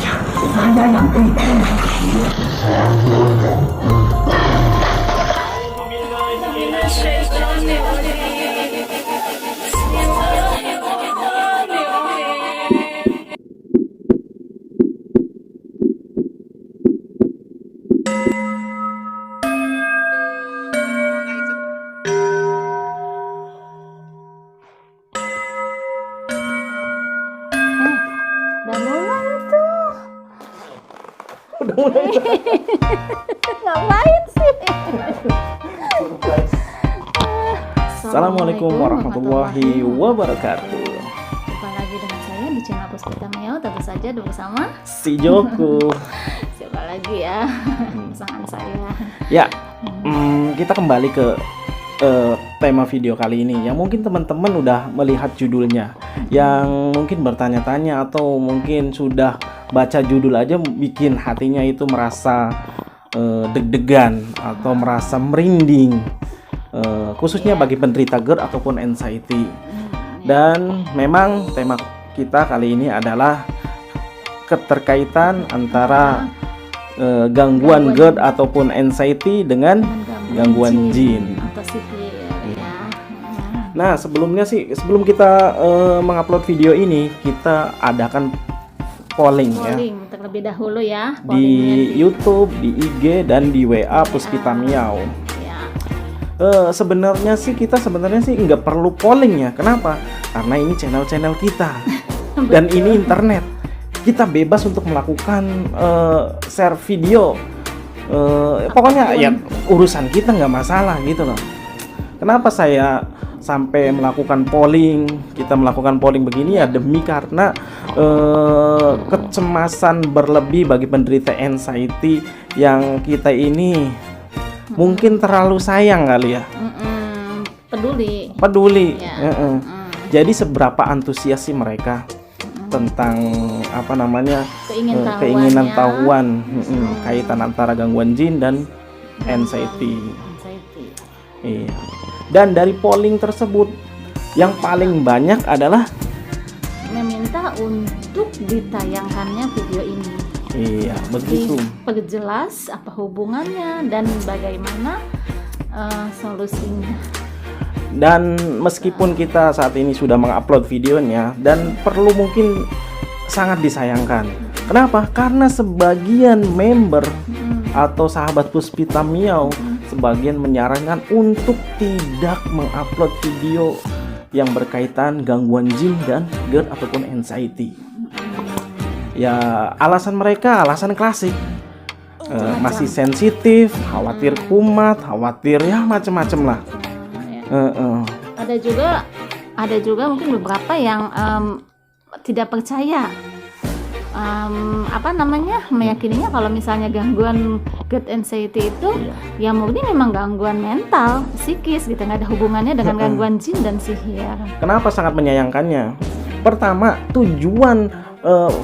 Saya yang bikin. Udah mulai itu. Udah mulai. Ngapain sih? Assalamualaikum warahmatullahi wabarakatuh. Jumpa lagi dengan saya di channel Puspita Miao. Tentu saja bersama Si Joko. siapa lagi ya? Pasangan saya. Ya, kita kembali ke tema video kali ini. Yang mungkin teman-teman udah melihat judulnya, yang mungkin bertanya-tanya atau mungkin sudah baca judul aja bikin hatinya itu merasa deg-degan atau merasa merinding, khususnya bagi penderita GERD ataupun anxiety. Dan memang tema kita kali ini adalah keterkaitan antara gangguan GERD ataupun anxiety dengan gangguan jin atau sihir ya. Nah, sebelum kita mengupload video ini, kita adakan polling ya Terlebih dahulu ya, di YouTube, di IG dan di WA Puspita Miao. Ya. Sebenarnya sih nggak perlu polling ya. Kenapa? Karena ini channel kita dan ini internet. Kita bebas untuk melakukan share video. Pokoknya ya urusan kita nggak masalah gitu loh. Kenapa saya sampai melakukan polling? Kita melakukan polling begini ya demi karena kecemasan berlebih bagi penderita anxiety yang kita ini mungkin terlalu sayang kali ya. Peduli. Ya. Jadi seberapa antusias sih mereka tentang apa namanya keinginan tahuan kaitan antara gangguan jin dan anxiety. Iya. Dan dari polling tersebut yang paling banyak adalah meminta untuk ditayangkannya video ini. Iya, begitu. Perjelas apa hubungannya dan bagaimana solusinya. Dan meskipun kita saat ini sudah mengupload videonya dan perlu mungkin sangat disayangkan. Kenapa? Karena sebagian member atau sahabat Puspita Miao sebagian menyarankan untuk tidak mengupload video yang berkaitan gangguan jin dan GERD ataupun anxiety. Ya, alasan mereka alasan klasik. Masih sensitif, khawatir kumat, khawatir ya macam-macam lah. Ada juga mungkin beberapa yang tidak percaya, meyakininya kalau misalnya gangguan GERD anxiety itu ya murni memang gangguan mental, psikis gitu, nggak ada hubungannya dengan gangguan jin dan sihir. Kenapa sangat menyayangkannya? Pertama, tujuan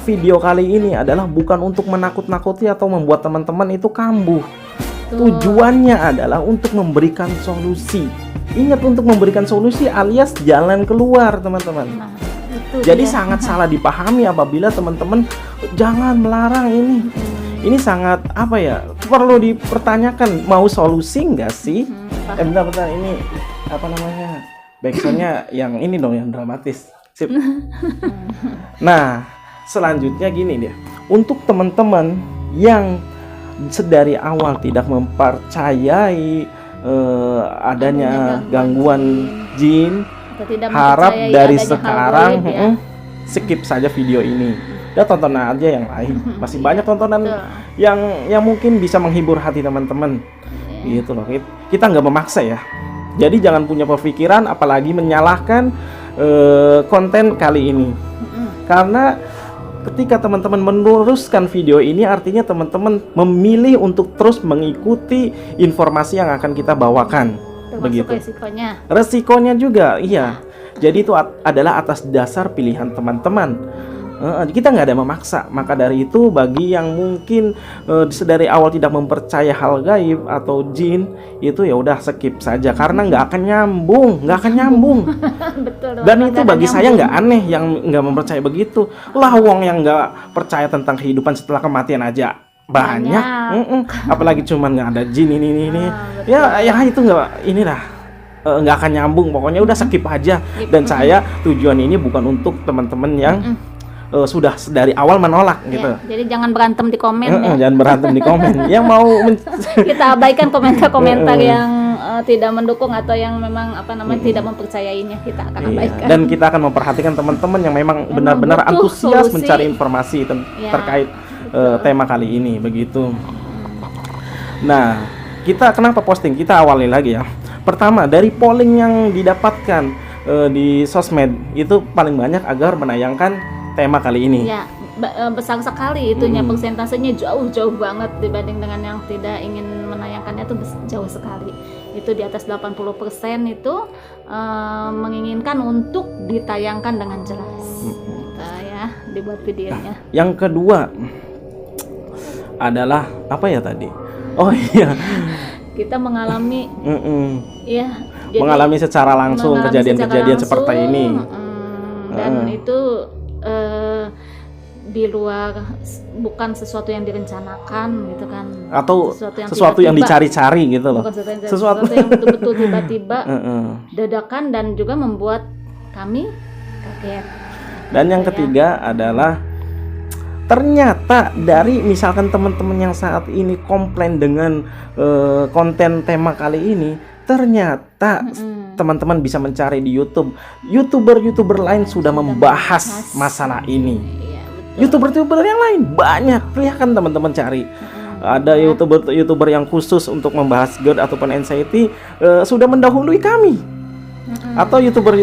video kali ini adalah bukan untuk menakut-nakuti atau membuat teman-teman itu kambuh. Tujuannya adalah untuk memberikan solusi. Ingat, untuk memberikan solusi alias jalan keluar, teman-teman. Nah, jadi sangat salah dipahami apabila teman-teman jangan melarang ini. Ini sangat perlu dipertanyakan, mau solusi nggak sih? Bentar, ini backsoundnya yang ini dong, yang dramatis. Sip. Nah, selanjutnya gini dia. Untuk teman-teman yang sedari awal tidak mempercayai adanya gangguan jin, harap dari sekarang skip saja video ini. Udah, tonton aja yang lain. Masih banyak tontonan yang mungkin bisa menghibur hati teman-teman. Gitu loh. Kita nggak memaksa ya. Jadi jangan punya pemikiran apalagi menyalahkan konten kali ini. Karena ketika teman-teman meneruskan video ini artinya teman-teman memilih untuk terus mengikuti informasi yang akan kita bawakan. Begitu. Resikonya juga, iya. Jadi itu adalah atas dasar pilihan teman-teman. Kita nggak ada memaksa. Maka dari itu bagi yang mungkin dari awal tidak mempercaya hal gaib atau jin, itu ya udah skip saja karena nggak akan nyambung. Betul. Dan itu bagi saya nggak aneh yang nggak mempercaya begitu. Lah wong yang nggak percaya tentang kehidupan setelah kematian aja banyak. Apalagi cuman nggak ada jin ini. Ya itu nggak akan nyambung. Pokoknya udah skip aja. Dan saya tujuan ini bukan untuk teman-teman yang sudah dari awal menolak gitu. Jadi jangan berantem di komen. Jangan berantem di komen. Yang mau kita abaikan komentar-komentar yang tidak mendukung atau yang memang tidak mempercayainya, kita akan abaikan. Dan kita akan memperhatikan teman-teman yang memang benar-benar antusias mencari informasi terkait tema kali ini begitu. Nah, kita kenapa posting? Kita awali lagi ya. Pertama, dari polling yang didapatkan di sosmed itu paling banyak agar menayangkan tema kali ini. Ya, besar sekali itunya, persentasenya jauh banget dibanding dengan yang tidak ingin menayangkannya, itu jauh sekali. Itu di atas 80% itu menginginkan untuk ditayangkan dengan jelas. Dibuat videonya. Nah, yang kedua adalah apa ya tadi? Oh iya. Kita mengalami mengalami secara langsung kejadian-kejadian seperti ini. Dan itu di luar, bukan sesuatu yang direncanakan gitu kan, atau sesuatu yang dicari-cari gitu loh, sesuatu yang betul-betul tiba-tiba dadakan dan juga membuat kami kaget. Dan yang ketiga adalah ternyata dari misalkan teman-teman yang saat ini komplain dengan konten tema kali ini, ternyata teman-teman bisa mencari di YouTube. YouTuber lain sudah membahas masalah ini. YouTuber yang lain banyak, kelihatan teman-teman cari. Ada YouTuber yang khusus untuk membahas GERD ataupun anxiety sudah mendahului kami. Atau YouTuber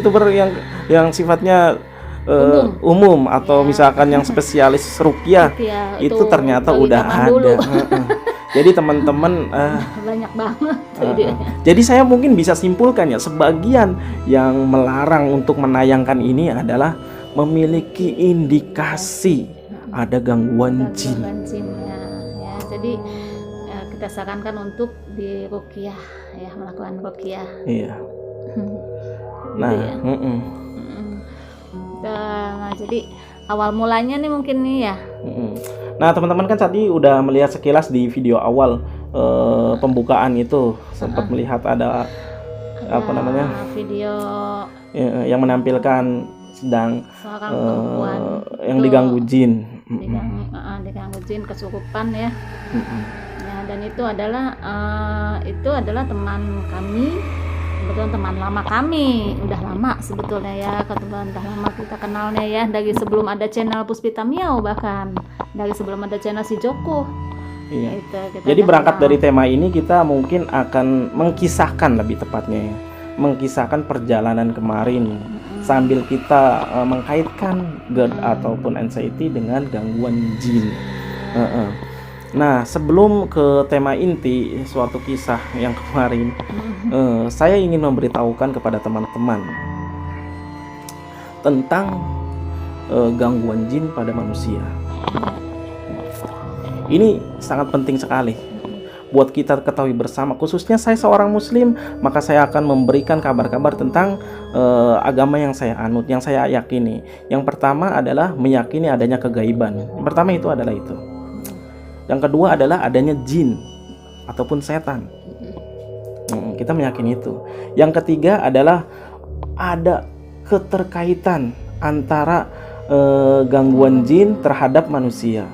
yang sifatnya umum atau misalkan yang spesialis ruqyah itu ternyata udah ada. Jadi teman-teman banyak banget. Jadi saya mungkin bisa simpulkan ya, sebagian yang melarang untuk menayangkan ini adalah memiliki indikasi ada gangguan jin. Jadi kita sarankan untuk di ruqyah ya, melakukan ruqyah. Iya. Nah, nah, jadi awal mulanya nih mungkin nih ya. Nah, teman-teman kan tadi udah melihat sekilas di video awal pembukaan itu, sempat melihat ada video yang menampilkan sedang yang diganggu jin, diganggu jin, kesurupan ya. Dan itu adalah teman kami, kebetulan teman lama kami, udah lama sebetulnya ya, kebetulan udah lama kita kenalnya ya, dari sebelum ada channel Puspita Miao, bahkan dari sebelum ada channel si Joko. Iya. Jadi berangkat dari tema ini kita mungkin akan mengkisahkan, lebih tepatnya ya, mengkisahkan perjalanan kemarin sambil kita mengkaitkan GERD ataupun anxiety dengan gangguan jin. Nah, sebelum ke tema inti suatu kisah yang kemarin, saya ingin memberitahukan kepada teman-teman tentang gangguan jin pada manusia. Ini sangat penting sekali buat kita ketahui bersama, khususnya saya seorang muslim, maka saya akan memberikan kabar-kabar tentang agama yang saya anut, yang saya yakini. Yang pertama adalah meyakini adanya kegaiban. Yang pertama itu adalah itu. Yang kedua adalah adanya jin ataupun setan. Kita meyakini itu. Yang ketiga adalah ada keterkaitan antara gangguan jin terhadap manusia.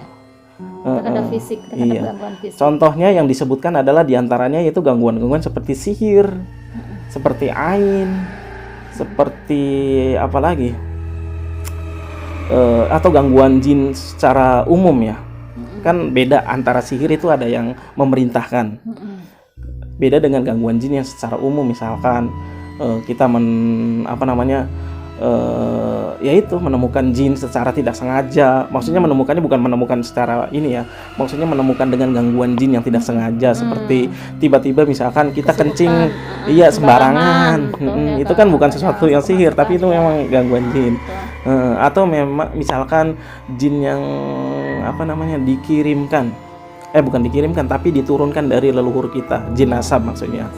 Terhadap fisik, gangguan fisik. Contohnya yang disebutkan adalah diantaranya yaitu gangguan-gangguan seperti sihir, seperti ain, seperti apa lagi? Atau gangguan jin secara umum ya. Kan beda antara sihir itu ada yang memerintahkan. Beda dengan gangguan jin yang secara umum, misalkan kita yaitu menemukan jin secara tidak sengaja. Maksudnya menemukannya bukan menemukan secara ini ya, maksudnya menemukan dengan gangguan jin yang tidak sengaja, seperti tiba-tiba misalkan kita kencing sembarangan. Itu kan bukan sesuatu yang sihir, tapi itu memang gangguan jin. Atau memang misalkan jin yang dikirimkan, bukan dikirimkan tapi diturunkan dari leluhur kita, jin nasab maksudnya.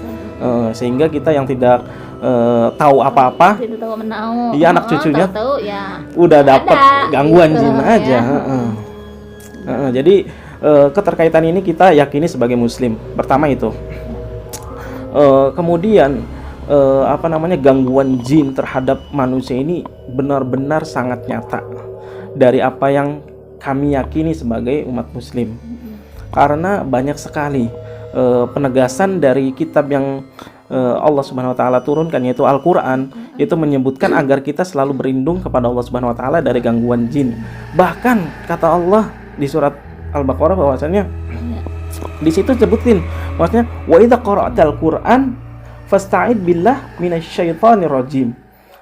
Sehingga kita yang tidak tahu apa-apa, tidak tahu menau, iya anak cucunya tahu ya udah dapat gangguan gitu, jin aja. Jadi keterkaitan ini kita yakini sebagai muslim. Pertama itu. Kemudian gangguan jin terhadap manusia ini benar-benar sangat nyata dari apa yang kami yakini sebagai umat muslim. Karena banyak sekali penegasan dari kitab yang Allah Subhanahu wa taala turunkan, yaitu Al-Qur'an, itu menyebutkan agar kita selalu berlindung kepada Allah Subhanahu wa taala dari gangguan jin. Bahkan kata Allah di surat Al-Baqarah bahwasanya di situ sebutin maksudnya wa idza qara'tal Qur'an fasta'id billah minasyaitonir rajim.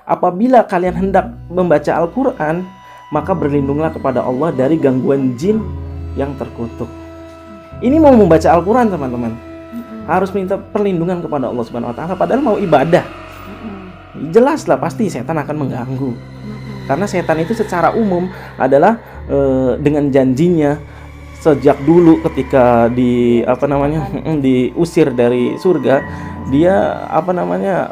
Apabila kalian hendak membaca Al-Qur'an, maka berlindunglah kepada Allah dari gangguan jin yang terkutuk. Ini mau membaca Al-Qur'an, teman-teman. Harus minta perlindungan kepada Allah Subhanahu wa taala, padahal mau ibadah. Jelas lah pasti setan akan mengganggu. Karena setan itu secara umum adalah dengan janjinya sejak dulu ketika diusir dari surga, dia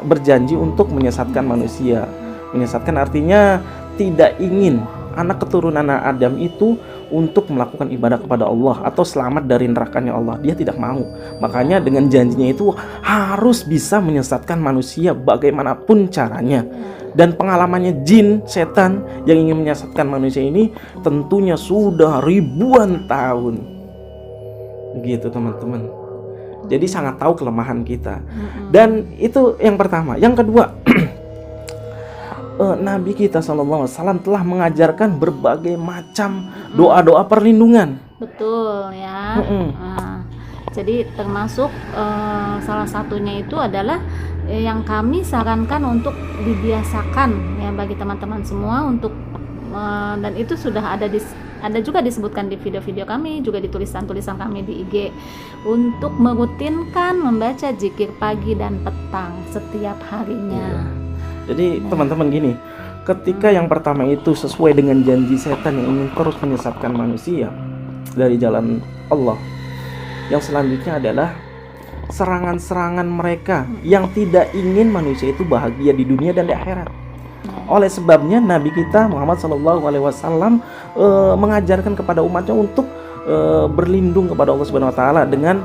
berjanji untuk menyesatkan manusia. Menyesatkan artinya tidak ingin anak keturunan Adam itu untuk melakukan ibadah kepada Allah atau selamat dari nerakanya Allah. Dia tidak mau. Makanya dengan janjinya itu harus bisa menyesatkan manusia bagaimanapun caranya. Dan pengalamannya jin, setan yang ingin menyesatkan manusia ini tentunya sudah ribuan tahun. Gitu, teman-teman. Jadi sangat tahu kelemahan kita. Dan itu yang pertama. Yang kedua, Nabi kita SAW telah mengajarkan berbagai macam doa-doa perlindungan. Betul ya. Jadi termasuk salah satunya itu adalah yang kami sarankan untuk dibiasakan ya bagi teman-teman semua untuk dan itu sudah ada juga disebutkan di video-video kami, juga di tulisan-tulisan kami di IG, untuk merutinkan membaca zikir pagi dan petang setiap harinya. Jadi teman-teman gini, ketika yang pertama itu sesuai dengan janji setan yang ingin terus menyesatkan manusia dari jalan Allah, yang selanjutnya adalah serangan-serangan mereka yang tidak ingin manusia itu bahagia di dunia dan di akhirat. Oleh sebabnya Nabi kita Muhammad SAW mengajarkan kepada umatnya untuk berlindung kepada Allah Subhanahu Wa Taala dengan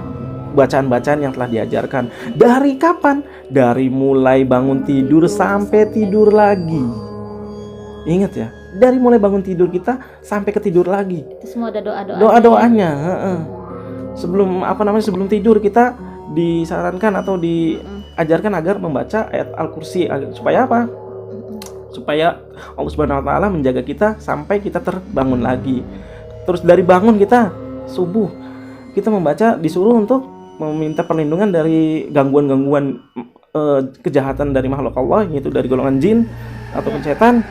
bacaan-bacaan yang telah diajarkan. Dari kapan? Dari mulai bangun tidur sampai tidur lagi. Ingat ya, dari mulai bangun tidur kita sampai ke tidur lagi. Itu semua ada doa-doa. Doa-doanya. Sebelum tidur kita disarankan atau diajarkan agar membaca ayat Al-Kursi. Supaya apa? Supaya Allah Subhanahu Wa Taala menjaga kita sampai kita terbangun lagi. Terus dari bangun kita subuh kita membaca, disuruh untuk meminta perlindungan dari gangguan-gangguan kejahatan dari makhluk Allah, yaitu dari golongan jin ataupun setan,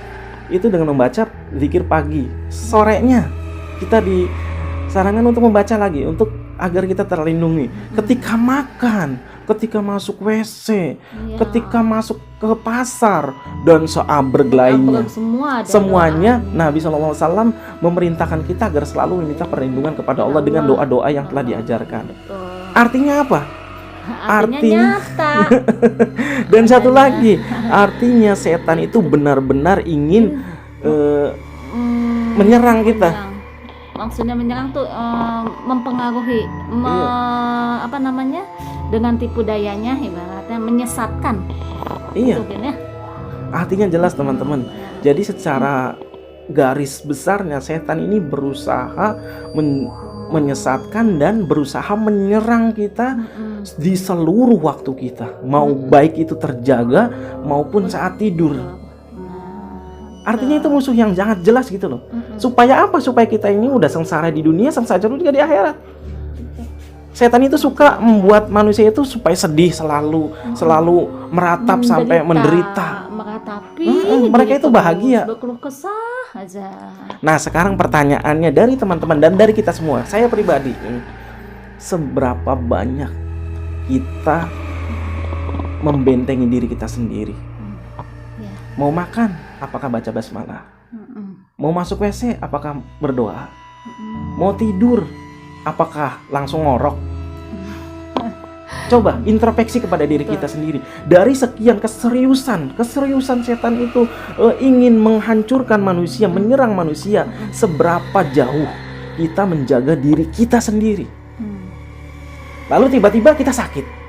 itu dengan membaca zikir pagi. Sorenya kita disarankan untuk membaca lagi untuk agar kita terlindungi ketika makan, ketika masuk WC, ketika masuk ke pasar dan seabrek lainnya. Semuanya Nabi SAW memerintahkan kita agar selalu meminta perlindungan kepada Allah dengan doa-doa yang telah diajarkan. Artinya apa? Artinya nyata. Dan satu lagi, artinya setan itu benar-benar ingin menyerang kita. Maksudnya menyerang tuh mempengaruhi, dengan tipu dayanya, ibaratnya menyesatkan. Iya. Artinya jelas teman-teman. Jadi secara garis besarnya setan ini berusaha menyesatkan dan berusaha menyerang kita di seluruh waktu kita, mau baik itu terjaga maupun saat tidur. Artinya itu musuh yang sangat jelas gitu loh. Supaya apa? Supaya kita ini udah sengsara di dunia, sengsara juga di akhirat. Setan itu suka membuat manusia itu supaya sedih selalu meratap sampai menderita. Meratapi. Mereka itu bahagia. Berkeluh kesah aja. Nah, sekarang pertanyaannya dari teman-teman dan dari kita semua, saya pribadi, seberapa banyak kita membentengi diri kita sendiri? Mau makan, apakah baca basmalah? Mau masuk WC apakah berdoa? Mm-mm. Mau tidur apakah langsung ngorok? Coba introspeksi kepada diri kita sendiri. Dari sekian keseriusan setan itu ingin menghancurkan manusia, menyerang manusia, seberapa jauh kita menjaga diri kita sendiri. Lalu tiba-tiba kita sakit.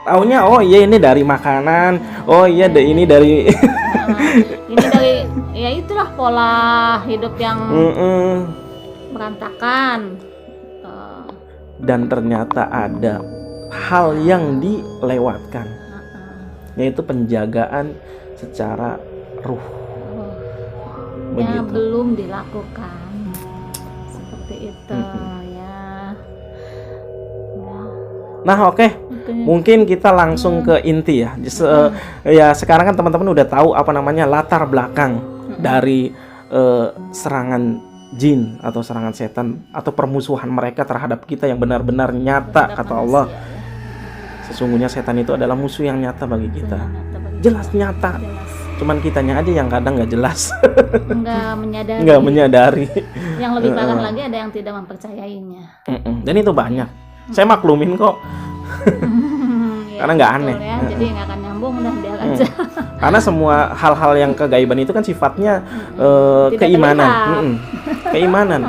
Taunya oh iya ini dari makanan, oh iya ini dari Ini dari ya itulah pola hidup yang berantakan. Dan ternyata ada hal yang dilewatkan, yaitu penjagaan secara ruh. Yang Begitu. belum dilakukan seperti itu ya. Nah oke. Mungkin kita langsung ke inti ya. Ya sekarang kan teman-teman udah tahu apa namanya latar belakang dari serangan jin atau serangan setan atau permusuhan mereka terhadap kita yang benar-benar nyata, kata Allah. Sesungguhnya setan itu adalah musuh yang nyata bagi kita. Jelas nyata. Cuman kitanya aja yang kadang nggak jelas. Nggak menyadari. Yang lebih parah lagi ada yang tidak mempercayainya. Dan itu banyak. Saya maklumin kok. Ya, karena nggak aneh ya. Jadi nggak akan nyambung, udah biar aja. Karena semua hal-hal yang kegaiban itu kan sifatnya keimanan. Keimanan.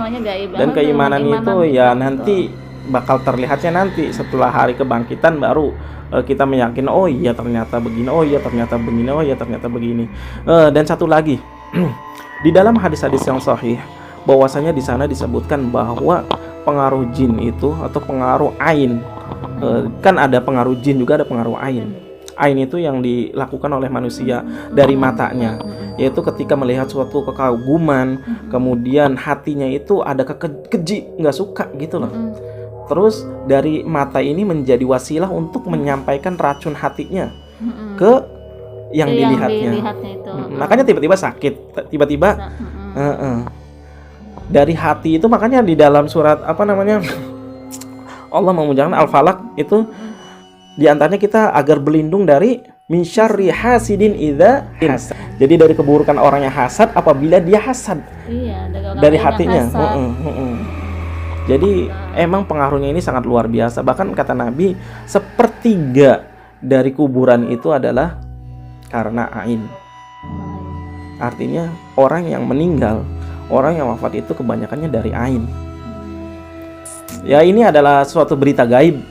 Dan keimanan itu ya nanti bakal terlihatnya nanti setelah hari kebangkitan baru kita meyakini oh iya ternyata begini, oh iya ternyata begini, oh iya ternyata begini. Dan satu lagi di dalam hadis-hadis yang sahih bahwasanya di sana disebutkan bahwa pengaruh jin itu atau pengaruh ain, kan ada pengaruh jin juga ada pengaruh ain. Ain itu yang dilakukan oleh manusia dari matanya, yaitu ketika melihat suatu kekaguman, kemudian hatinya itu ada keji, nggak suka gitu loh. Terus dari mata ini menjadi wasilah untuk menyampaikan racun hatinya ke yang dilihatnya. Itu. Makanya tiba-tiba sakit, tiba-tiba dari hati itu. Makanya di dalam surat apa namanya Allah memujikan Al-Falaq itu diantaranya kita agar berlindung dari min syarri hasidin idza hasad. Jadi dari keburukan orang yang hasad apabila dia hasad. Iya, dari hatinya. Jadi emang pengaruhnya ini sangat luar biasa. Bahkan kata Nabi, sepertiga dari kuburan itu adalah karena ain. Artinya orang yang meninggal, orang yang wafat itu kebanyakannya dari ain. Ya ini adalah suatu berita gaib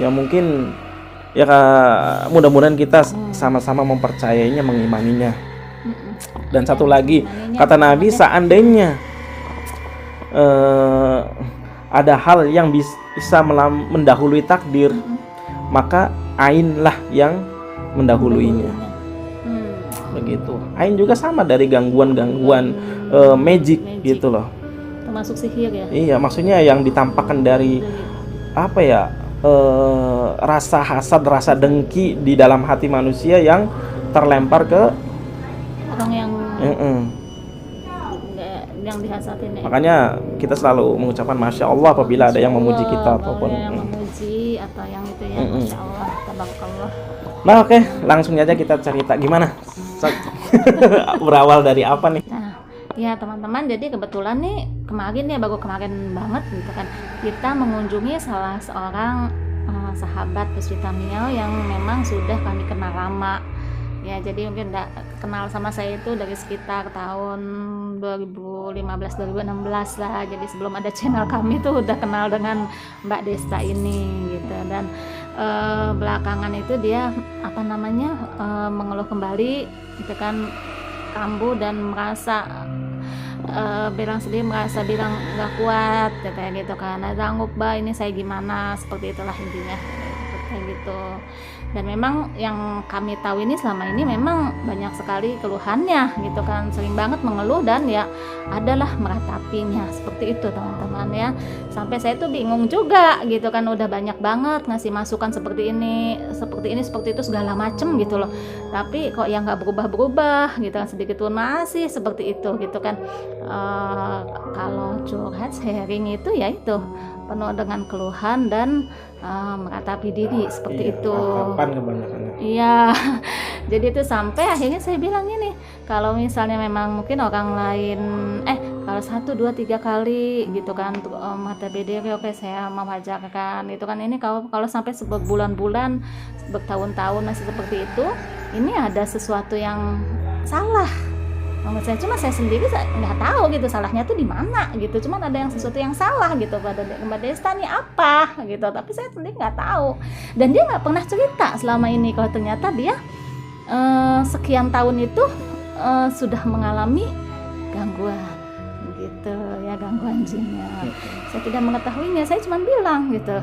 yang mungkin ya mudah-mudahan kita sama-sama mempercayainya, mengimaninya. Dan satu lagi kata Nabi, seandainya ada hal yang bisa mendahului takdir, maka ain lah yang mendahuluinya. Begitu. Ain juga sama dari gangguan-gangguan magic gitu loh. Termasuk sihir ya. Iya, maksudnya yang ditampakkan dari apa ya? Rasa hasad, rasa dengki di dalam hati manusia yang terlempar ke orang yang dihasatin. Makanya kita selalu mengucapkan Masya Allah apabila ada yang memuji kita ataupun yang memuji atau yang itu ya, Masya Allah, tabarakallah. Nah oke, langsung aja kita cerita gimana berawal dari apa nih? Nah, ya teman-teman, jadi kebetulan nih baru kemarin banget gitu kan, kita mengunjungi salah seorang sahabat pecinta Miao yang memang sudah kami kenal lama. Ya, jadi mungkin kenal sama saya itu dari sekitar tahun 2015-2016 lah. Jadi sebelum ada channel kami tuh udah kenal dengan Mbak Desta ini gitu. Dan belakangan itu dia mengeluh kembali gitu kan, kambuh dan merasa bilang nggak kuat katanya gitu kan. Nah, sanggup Mbak, ini saya gimana, seperti itulah intinya kayak gitu. Dan memang yang kami tahu ini selama ini memang banyak sekali keluhannya gitu kan, sering banget mengeluh dan ya adalah meratapinya seperti itu teman-teman ya. Sampai saya tuh bingung juga gitu kan, udah banyak banget ngasih masukan seperti ini seperti itu segala macem gitu loh, tapi kok yang nggak berubah gitu kan, sedikit pun masih seperti itu gitu kan. Kalau curhat sharing itu ya itu penuh dengan keluhan dan meratapi diri seperti itu. Kapan kebanyakannya? Iya. Jadi itu sampai akhirnya saya bilang gini, kalau misalnya memang mungkin orang lain kalau 1, 2, 3 kali gitu kan untuk mata bediri, oke saya mewajarkan itu kan. Ini kalau sampai berbulan-bulan, bertahun-tahun masih seperti itu, ini ada sesuatu yang salah menurut saya. Cuma saya sendiri nggak tahu gitu salahnya tuh di mana gitu. Cuman ada yang sesuatu yang salah gitu pada Mbak Desta nih apa gitu. Tapi saya sendiri nggak tahu. Dan dia nggak pernah cerita selama ini kalau ternyata dia sekian tahun itu sudah mengalami gangguan gitu ya, gangguan jinnya. Saya tidak mengetahuinya. Saya cuma bilang gitu.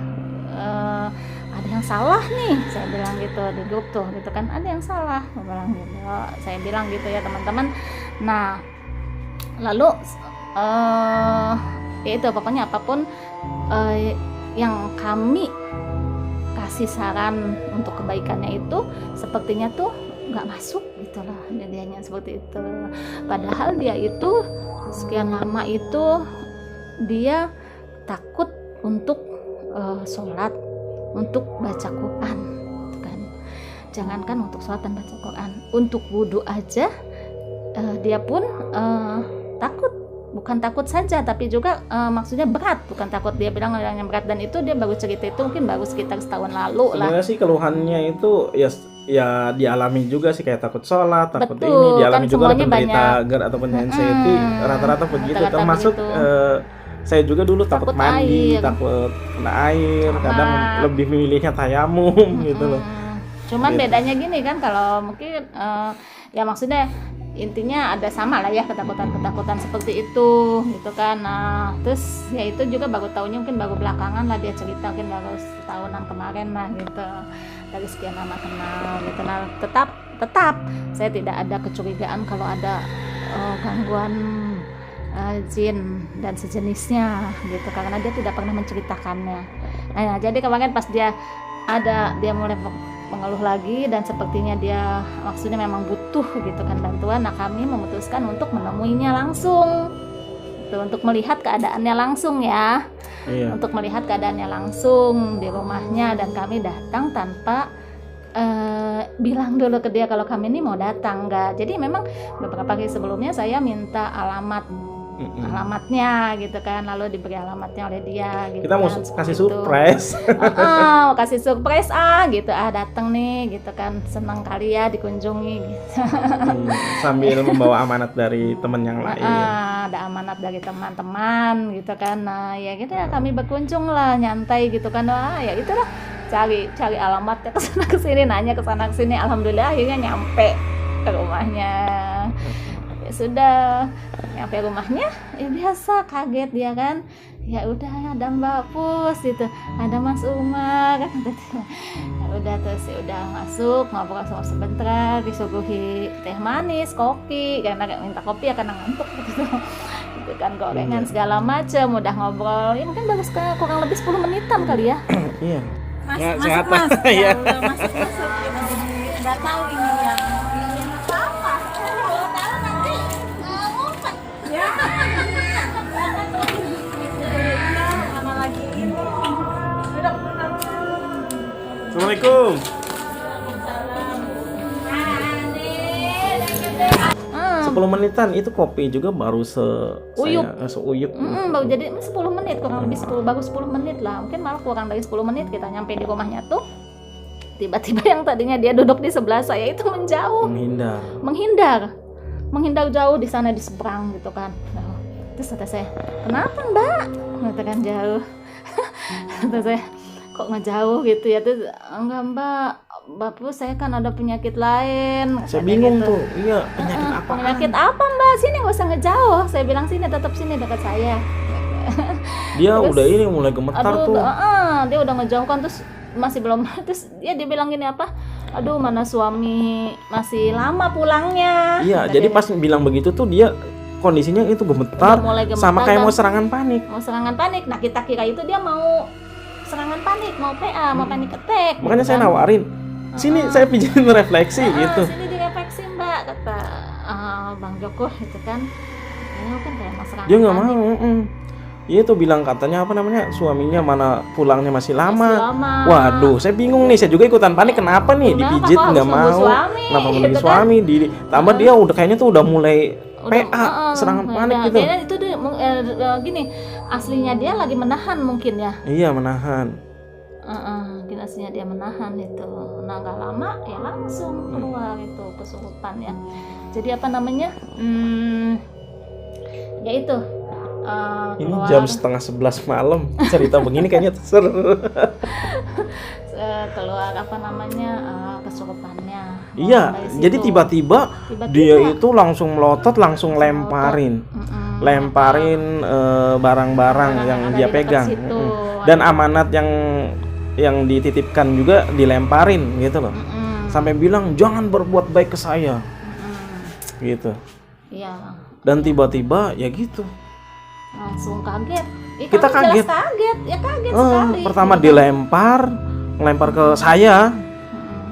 Ada yang salah nih, saya bilang gitu di grup tuh gitu kan, ada yang salah, saya bilang gitu ya teman-teman. Nah lalu ya itu pokoknya apapun yang kami kasih saran untuk kebaikannya itu sepertinya tuh nggak masuk gitu loh, dianya seperti itu. Padahal dia itu sekian lama itu dia takut untuk sholat, untuk baca Quran kan. Jangankan untuk sholat dan baca Quran, untuk wudhu aja dia pun takut. Bukan takut saja, tapi juga maksudnya berat. Bukan takut, dia bilang yang berat. Dan itu dia baru cerita itu mungkin baru sekitar setahun lalu lah. Sebenarnya sih keluhannya itu ya dialami juga sih, kayak takut sholat, takut Betul, ini dialami kan juga oleh penderita banyak. GERD ataupun anxiety, rata-rata begitu. Rata-rata Termasuk begitu. saya juga dulu takut mandi, air. takut kena air, Sama. kadang lebih memilihnya tayamum gitu loh. Cuman Gitu. bedanya gini kan, kalau mungkin ya maksudnya intinya ada sama lah ya, ketakutan seperti itu gitu kan. Nah terus ya itu juga baru tahunya mungkin baru belakangan lah dia cerita, mungkin baru setahunan kemarin lah gitu, dari sekian lama kenal gitu. Nah tetap saya tidak ada kecurigaan kalau ada gangguan jin dan sejenisnya gitu, karena dia tidak pernah menceritakannya. Nah jadi kemarin pas dia mulai mengeluh lagi dan sepertinya dia maksudnya memang butuh gitu kan bantuan. Nah kami memutuskan untuk menemuinya langsung gitu, untuk melihat keadaannya langsung ya. Iya. Untuk melihat keadaannya langsung di rumahnya, dan kami datang tanpa bilang dulu ke dia kalau kami ini mau datang, enggak. Jadi memang beberapa hari sebelumnya saya minta alamatnya gitu kan, lalu diberi alamatnya oleh dia gitu. Kita mau kan, kasih gitu. surprise. Mau kasih surprise gitu, datang nih gitu kan, senang kali ya dikunjungi gitu. Sambil membawa amanat dari teman yang lain. Ada amanat dari teman-teman gitu kan. Nah ya gitu ya, kami berkunjung lah nyantai gitu kan. Wah ya itulah, cari alamatnya kesana kesini, nanya kesana kesini. Alhamdulillah akhirnya nyampe ke rumahnya. Ya sudah nyampe rumahnya, ya biasa kaget dia kan. Ya udah ada Mbak Pus gitu, ada Mas Umar kan. Ya udah terus ya udah masuk, ngobrol sama sebentar, disuguhi teh manis, kopi, karena minta kopi ya karena ngantuk gitu. Gitu kan, gorengan segala macam, udah ngobrol. Ya mungkin baru kurang lebih 10 menitan kali ya. Iya. Masuk mas, ya udah masuk ya, jadi nggak tahu ini yang apa. Kalau tahu nanti ngumpet. Ya. Sama lagi ini. Assalamualaikum. 10 menitan itu kopi juga baru Uyup. seuyup. Baru jadi 10 menit, kurang lebih 10, baru 10 menit lah, mungkin malah kurang dari 10 menit kita nyampe di rumahnya tuh. Tiba-tiba yang tadinya dia duduk di sebelah saya itu menjauh, menghindar jauh di sana di seberang gitu kan. Terus kata saya, kenapa Mbak? Katakan jauh. Kata saya, kok ngejauh gitu ya? Terus enggak Mbak, Bapak saya kan ada penyakit lain. Saya bingung gitu. tuh, iya penyakit apa? Penyakit apa Mbak? Sini nggak usah ngejauh. Saya bilang sini, tetap sini dekat saya. Dia Terus, udah ini mulai gemetar tuh. Dia udah ngejauhkan, terus masih belum. Terus dia bilang gini apa? Aduh mana suami masih lama pulangnya. Iya, Kata jadi dia. pas bilang begitu tuh dia kondisinya itu gemetar, Udah mulai gemetar sama kayak dan mau serangan panik. Mau serangan panik. Nah kita kira itu dia mau serangan panik, mau PA, mau panic attack. Makanya gitu saya kan. nawarin, sini saya pijitin refleksi gitu. Sini direfleksi Mbak, kata Bang Joko gitu kan. Ini kan kayak mau serangan Dia nggak panik. mau. Iya tuh bilang katanya apa namanya suaminya mana pulangnya masih lama. lama. Waduh, saya bingung nih, saya juga ikutan panik. Kenapa nih Kenapa dipijit kok nggak harus nunggu mau? suami? Kenapa menunggu Gitu kan? suami? Tambah dia udah kayaknya tuh udah mulai Udah, PA, serangan panik nah, gitu. kayaknya itu dia, gini, aslinya dia lagi menahan mungkin ya. Iya menahan. Mungkin aslinya dia menahan itu. Nah nggak lama ya langsung keluar itu kesurupan ya. Jadi apa namanya? Ya itu. Ini Keluar, jam 10:30 malam cerita begini kayaknya seru. keluar apa namanya kesurupannya. Iya, Dari jadi situ. tiba-tiba dia itu langsung melotot, langsung lemparin barang-barang yang ada dia di dekat pegang. situ. Dan amanat yang dititipkan juga dilemparin gitu loh. Sampai bilang jangan berbuat baik ke saya. Gitu. Iya, Dan tiba-tiba ya gitu. langsung kaget. Kita Kamu jelas kaget. kaget, ya kaget sekali. Pertama gitu kan. ngelempar ke saya.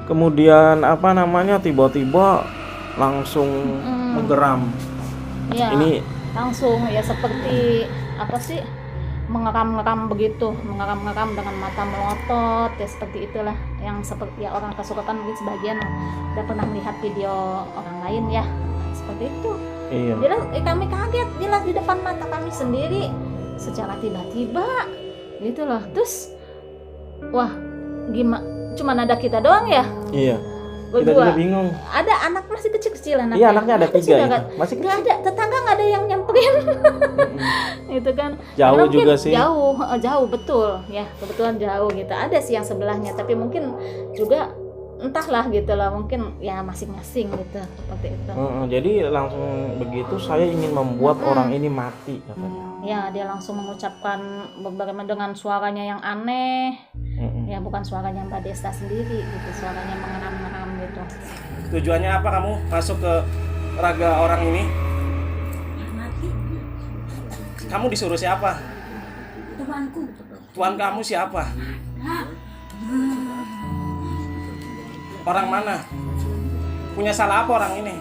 Kemudian apa namanya tiba-tiba langsung menggeram. Iya, Ini langsung ya seperti apa sih, mengeram-ngeram begitu, mengeram-ngeram dengan mata melotot ya, seperti itulah yang seperti ya orang kesurupan. Mungkin sebagian udah pernah melihat video orang lain ya seperti itu. iya. Jelas kami kaget, jelas di depan mata kami sendiri secara tiba-tiba gitu loh. Terus wah gimana, cuman ada kita doang ya Iya. Kita juga berdua. bingung. Ada anak masih kecil-kecil anaknya. Iya, anaknya ada 3 kecil, itu. nggak- Masih nggak kecil. ada, tetangga nggak ada yang nyamperin. Itu kan Jauh karena mungkin juga sih. jauh betul ya, kebetulan jauh gitu. Ada sih yang sebelahnya, tapi mungkin juga entahlah gitu lah, mungkin ya masing-masing gitu seperti itu. Jadi langsung begitu saya ingin membuat orang ini mati katanya. Ya dia langsung mengucapkan bagaimana dengan suaranya yang aneh. Ya bukan suaranya Mbak Desta sendiri gitu, suaranya mengeram-ngeram gitu. Tujuannya apa kamu masuk ke raga orang ini? Mati. Kamu disuruh siapa? Tuanku. Tuan kamu siapa? Orang mana? Punya salah apa orang ini?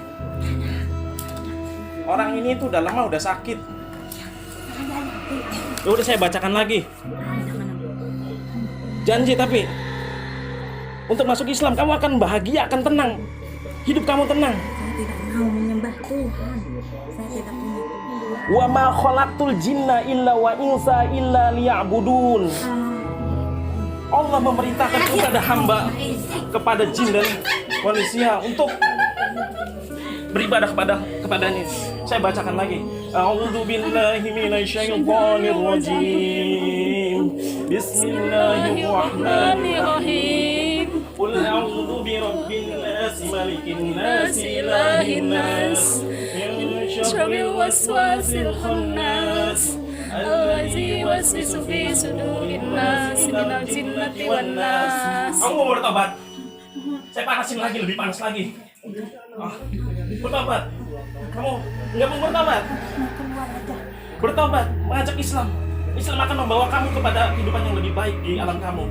Orang ini tuh udah lama udah sakit. Ya udah saya bacakan lagi. Janji tapi untuk masuk Islam kamu akan bahagia, akan tenang. Hidup kamu tenang. Saya tidak mau menyembah Tuhan. Saya tidak punya Tuhan. Wa ma khalaqtul jinna illa wa insa illa liya'budun. Allah memerintahkan kepada hamba, kepada jin dan manusia untuk beribadah kepadanya. Saya bacakan lagi. A'udzu billahi minasyaitonir rajim. Bismillahirrahmanirrahim. Qul a'udzu birabbin nas, malikin nas, ilahin nas, min syarril waswasil khannas. Allazi waswisu fi sudurin nas minal jinnati wan nas. Kamu mau bertobat? Saya panasin lagi, lebih panas lagi. Bertobat. Kamu nggak mau bertobat? Bertobat, mengajak Islam. Islam akan membawa kamu kepada kehidupan yang lebih baik di alam kamu.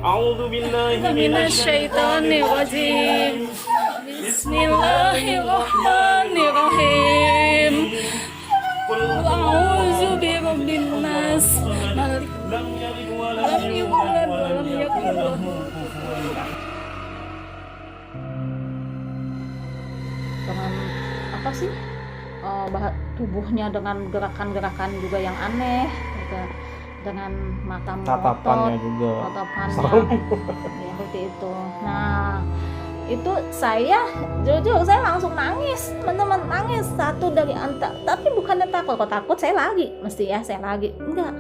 A'udzu billahi minasyaitonir rajim. Bismillahirrahmanirrahim. A'udzu birabbin nas, malik Lam yalid wa lam yulad wa lam yakul lahu. Dengan apa sih? Tubuhnya dengan gerakan-gerakan juga yang aneh gitu. Dengan mata Tatapannya melotot, juga tatapannya serem. ya seperti itu. Nah itu saya jujur saya langsung nangis, teman-teman, nangis satu dari antara, tapi bukannya takut, kalau takut saya lagi enggak,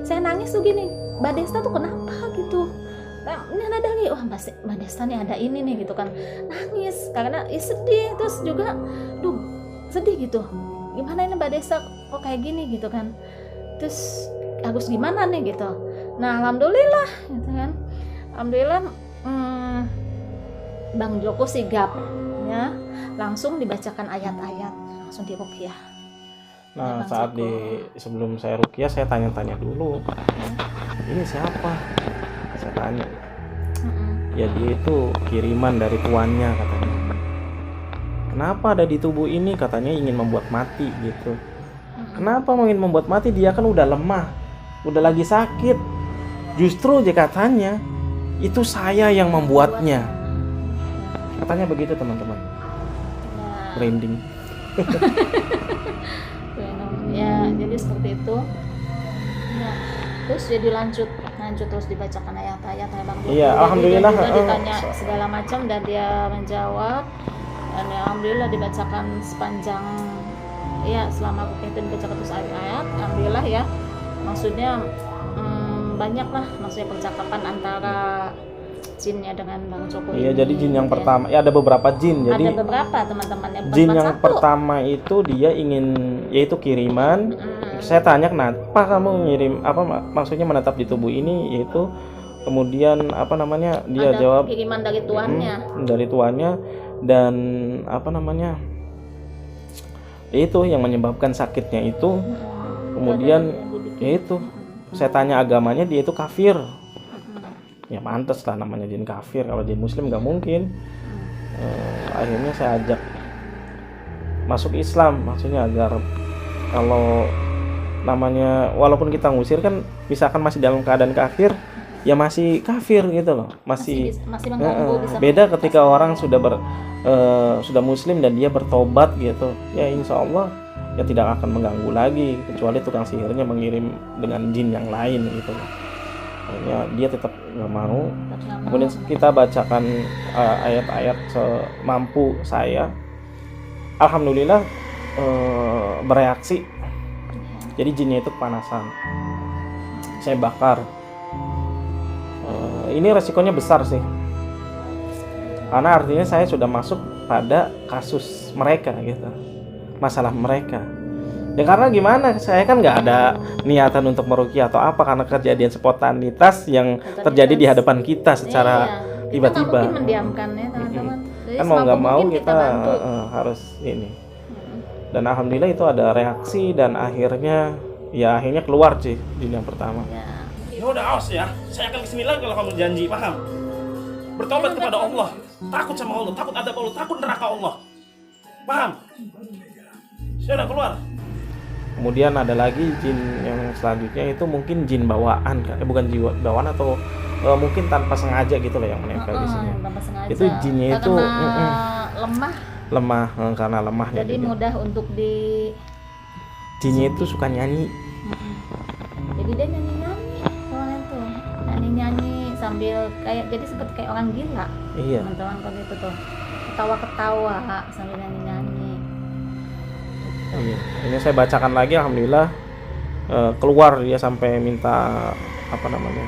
saya nangis tuh gini, Mbak Desta tuh kenapa gitu, ini ada dari wah Mbak Desta nih ada ini nih gitu kan, nangis karena sedih, terus juga sedih gitu, gimana ini Mbak Desta kok kayak gini gitu kan, terus harus gimana nih gitu. Nah alhamdulillah gitu kan, alhamdulillah Bang Joko sigap ya, langsung dibacakan ayat-ayat, langsung diruqyah. Nah, Bang saat Joko. sebelum saya ruqyah saya tanya-tanya dulu. Ini siapa? Saya tanya. Ya dia itu kiriman dari tuannya katanya. Kenapa ada di tubuh ini? Katanya ingin membuat mati gitu. Kenapa ingin membuat mati? Dia kan udah lemah, udah lagi sakit. Justru dia katanya itu saya yang membuatnya. Katanya begitu teman-teman. Ya, Branding. ya jadi seperti itu. Ya, terus jadi lanjut terus dibacakan ayat-ayat Bang Joko. Iya, Jadi alhamdulillah, dia juga ditanya segala macam dan dia menjawab, dan ya, alhamdulillah dibacakan sepanjang ya selama aku itu dibacakan terus ayat-ayat. Alhamdulillah ya, maksudnya banyak lah maksudnya percakapan antara jinnya dengan Bang Joko. Iya, ini, jadi jin yang gitu ya. pertama, ya ada beberapa jin. Jadi Ada beberapa teman-teman ya, jin bukan yang satu. pertama itu dia ingin, yaitu kiriman. Saya tanya kenapa kamu ngirim, apa maksudnya menetap di tubuh ini, yaitu kemudian apa namanya, dia Ada jawab kiriman dari tuannya. dari tuannya, dan apa namanya, itu yang menyebabkan sakitnya itu. Kemudian yaitu saya tanya agamanya, dia itu kafir. Ya pantas lah namanya jin kafir, kalau jin muslim nggak mungkin. Akhirnya saya ajak masuk Islam, maksudnya agar kalau namanya, walaupun kita ngusir kan, misalkan masih dalam keadaan kafir, ya masih kafir gitu loh, masih mengganggu, bisa beda ketika orang sudah sudah muslim dan dia bertobat gitu, ya insya Allah ya tidak akan mengganggu lagi, kecuali tukang sihirnya mengirim dengan jin yang lain gitu loh. Akhirnya dia tetap nggak mau. Kemudian kita bacakan ayat-ayat semampu saya. Alhamdulillah bereaksi. Jadi jinnya itu kepanasan. Saya bakar. Ini resikonya besar sih. Karena artinya saya sudah masuk pada kasus mereka gitu. Masalah mereka. Ya karena gimana? Saya kan nggak ada niatan untuk meruqyah atau apa, karena kejadian spontanitas yang terjadi di hadapan kita secara tiba-tiba. Kita mungkin mendiamkan ya teman-teman. Jadi Kan mau nggak semampu mau mungkin kita bantu. harus ini. Dan alhamdulillah itu ada reaksi, dan akhirnya keluar sih jin yang pertama. Ya. Ya udah, awas ya. Saya akan kesini lagi kalau kamu janji, paham? Bertobat kepada Allah, takut sama Allah, takut adab Allah, takut neraka Allah. Paham? Sudah keluar. Kemudian ada lagi jin yang selanjutnya, itu mungkin jin bawaan kan? Bukan jiwa bawaan, atau mungkin tanpa sengaja gitu loh yang menempel di sini. Tanpa sengaja. Itu jinnya itu lemah. Karena lemahnya. Jadi mudah untuk di. Jinnya itu suka nyanyi. Jadi dia nyanyi-nyanyi soalnya tuh, nyanyi-nyanyi sambil kayak, jadi seperti kayak orang gila. Iya. Teman-teman kalau itu tuh ketawa-ketawa sambil nyanyi-nyanyi. Iya. Ini saya bacakan lagi, alhamdulillah keluar dia sampai minta apa namanya.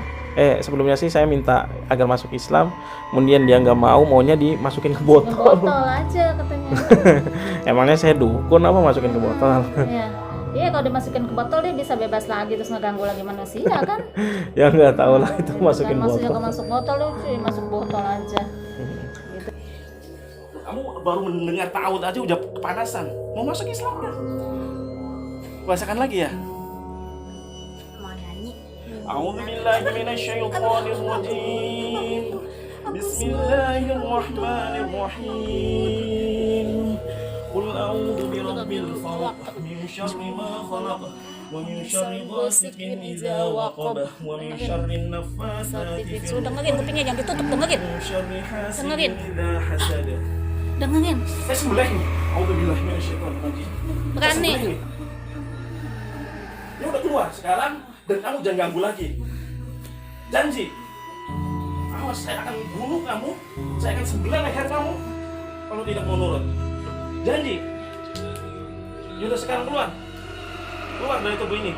Sebelumnya sih saya minta agar masuk Islam, kemudian dia nggak mau, maunya dimasukin ke botol. Botol aja katanya. Emangnya saya dukun apa masukin ke botol? Iya, kalau dimasukin ke botol dia bisa bebas lagi terus ngeganggu lagi manusia kan? Ya nggak tahu lah itu masukin Maksudnya botol. kalau masuk botol lu cuy, masuk botol aja. Gitu. Kamu baru mendengar ta'awud aja udah kepanasan. Mau masuk Islam ya? Bahasakan lagi ya. Mau nyanyi. A'udzubillahi minasyaitonir rajim. Bismillahirrahmanirrahim. Qul a'udzu birabbil falaq min syarri ma khalaq wa min syarri ghasiqin idza waqab wa min syarri naffatsati fil 'uqad Dengerin kupingnya, jangan ditutup, dengerin. wa min syarri Dengerin. hasidin idza hasad. Dengerin. Saya sebelah ini. A'udzubillahi minasyaitonir rajim. Berani. Dia udah keluar sekarang, dan kamu jangan ganggu lagi. Janji. Awas, saya akan bunuh kamu. Saya akan sebelah leher kamu kalau tidak mau nurut. Janji. Ya udah, sekarang keluar. Keluar dari tubuh ini.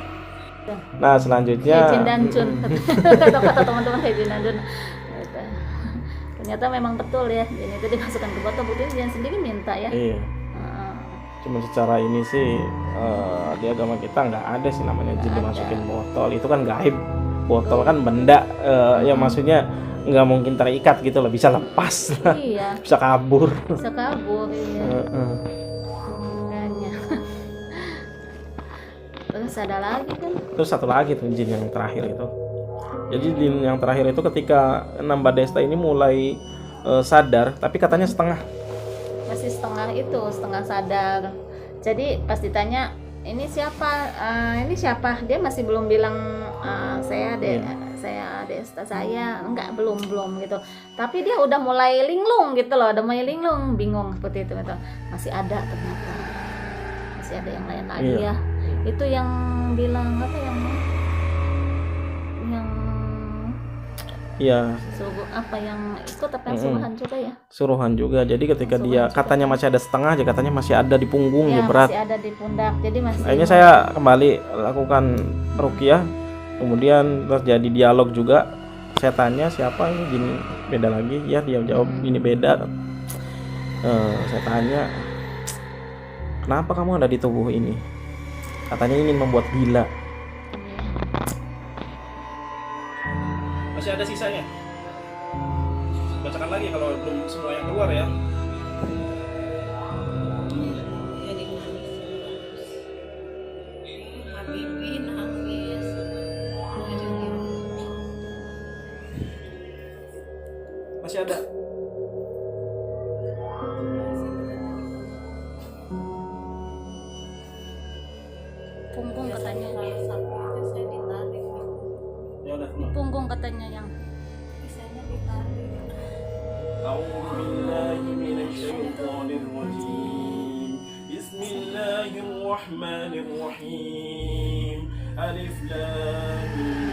Nah selanjutnya. Kayak jin dan jun. Kata teman-teman kayak jin dan jun. Gitu. Ternyata memang betul ya. Jin itu dimasukkan ke botol, buktinya jin sendiri minta ya. Iya. Cuma secara ini sih di agama kita nggak ada sih namanya jin dimasukin botol. Itu kan gaib. Botol kan benda, ya maksudnya nggak mungkin terikat gitu loh, bisa lepas lah, Iya. bisa kabur. Bisa kabur ya. Makanya. Terus ada lagi kan? Terus satu lagi tuh jin yang terakhir itu. Jadi jin yang terakhir itu ketika Namba Desta ini mulai sadar, tapi katanya setengah. Masih setengah itu, setengah sadar. Jadi pas ditanya ini siapa? Ini siapa? Dia masih belum bilang saya Desta saya, enggak, belum gitu. Tapi dia udah mulai linglung gitu loh, bingung seperti itu gitu. Masih ada ternyata, masih ada yang lain lagi ya. Itu yang bilang apa yang suruh apa yang ikut apa yang suruhan juga ya? Suruhan juga. Jadi ketika dia katanya masih ada setengah aja, katanya masih ada di punggung, ya, berat. Masih ada di pundak. Jadi masih. Akhirnya saya kembali lakukan ruqyah. Kemudian terjadi dialog juga. Saya tanya siapa ini, jin beda lagi. Ya dia jawab ini beda. Saya tanya kenapa kamu ada di tubuh ini? Katanya ingin membuat gila. Masih ada sisanya. Bacakan lagi kalau belum semua yang keluar ya. Jadi nangis. Habibie nangis. Masih ada. Punggung katanya. Saya ditarik. Ya udah. Punggung katanya yang. Bisanya ditarik. A'udzubillahi minasyaitonirrajim. Bismillahirrahmanirrahim. Alif lam mim.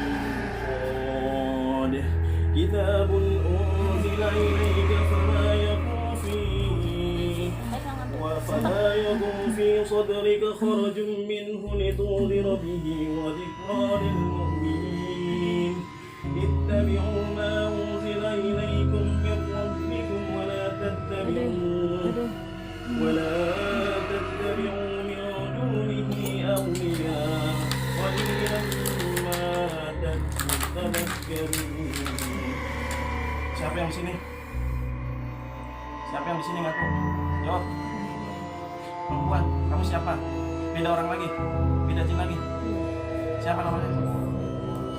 Kitabun unzila ilayka fama yakun fihi وفما يكن في صدرك خرج منه لتنذر به وذكرى للمؤمنين اتبعوا ما أنزل إليكم من ربكم ولا تتبعوا من دونه أولياء قليلا ما تتذكرون. Siapa yang di sini? Siapa yang di sini ngaku? Jawab. Perempuan, kamu siapa? Beda orang lagi? Beda jin lagi? Siapa namanya?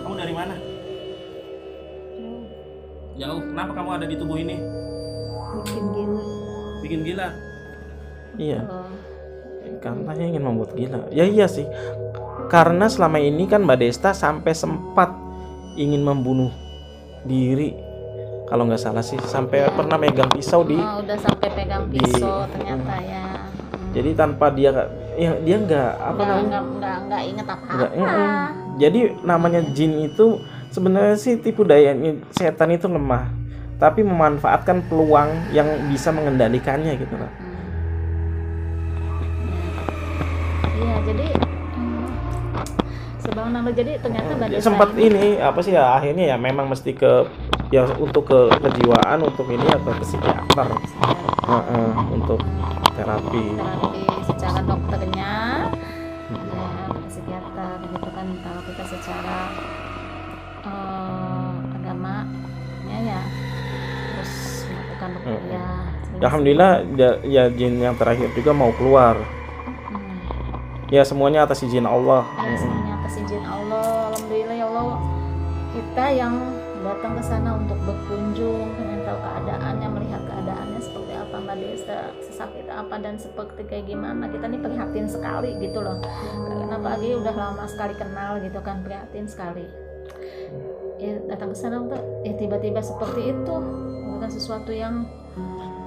Kamu dari mana? Jauh. Kenapa kamu ada di tubuh ini? Bikin gila. Bikin gila? Iya. Katanya ingin membuat gila. Ya iya sih. Karena selama ini kan Mbak Desta sampai sempat ingin membunuh diri. Kalau nggak salah sih sampai pernah megang pisau di. Udah sampai pegang pisau ternyata ya. Jadi tanpa dia nggak apa namanya? Nggak inget apa-apa. Jadi namanya jin itu sebenarnya sih tipu daya setan itu lemah, tapi memanfaatkan peluang yang bisa mengendalikannya gitu lah. Iya, jadi sebagaimana jadi ternyata Mbak Desta sempat ini apa sih ya akhirnya ya memang mesti ke ya untuk ke kejiwaan untuk ini atau ke psikiater untuk terapi secara dokternya ya ke psikiater gitu kan. Kalau kita secara agamanya ya terus melakukan ruqyah. Alhamdulillah ya jin yang terakhir juga mau keluar. Ya semuanya atas izin Allah. Ya semuanya atas izin Allah. Alhamdulillah ya Allah, kita yang datang ke sana untuk berkunjung, pengen tahu keadaannya, melihat keadaannya seperti apa Mbak Desta, sesakit apa dan seperti kayak gimana. Kita nih prihatin sekali gitu loh. Karena apalagi udah lama sekali kenal gitu kan, prihatin sekali. Ya datang ke sana untuk tiba-tiba seperti itu, bukan sesuatu yang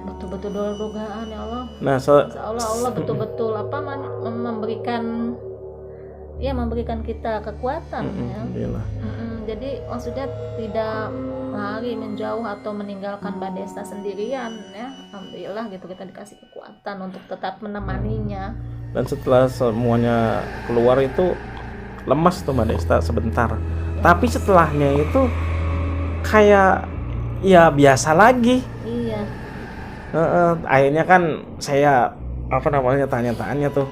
betul-betul dugaan ya Allah. Nah, Allah betul-betul memberikan kita kekuatan ya. Jadi maksudnya tidak lari menjauh atau meninggalkan Mbak Desta sendirian ya. Alhamdulillah gitu kita dikasih kekuatan untuk tetap menemaninya. Dan setelah semuanya keluar itu lemas tuh Mbak Desta sebentar. Tapi setelahnya itu kayak ya biasa lagi. Iya. Akhirnya kan saya tanya-tanya tuh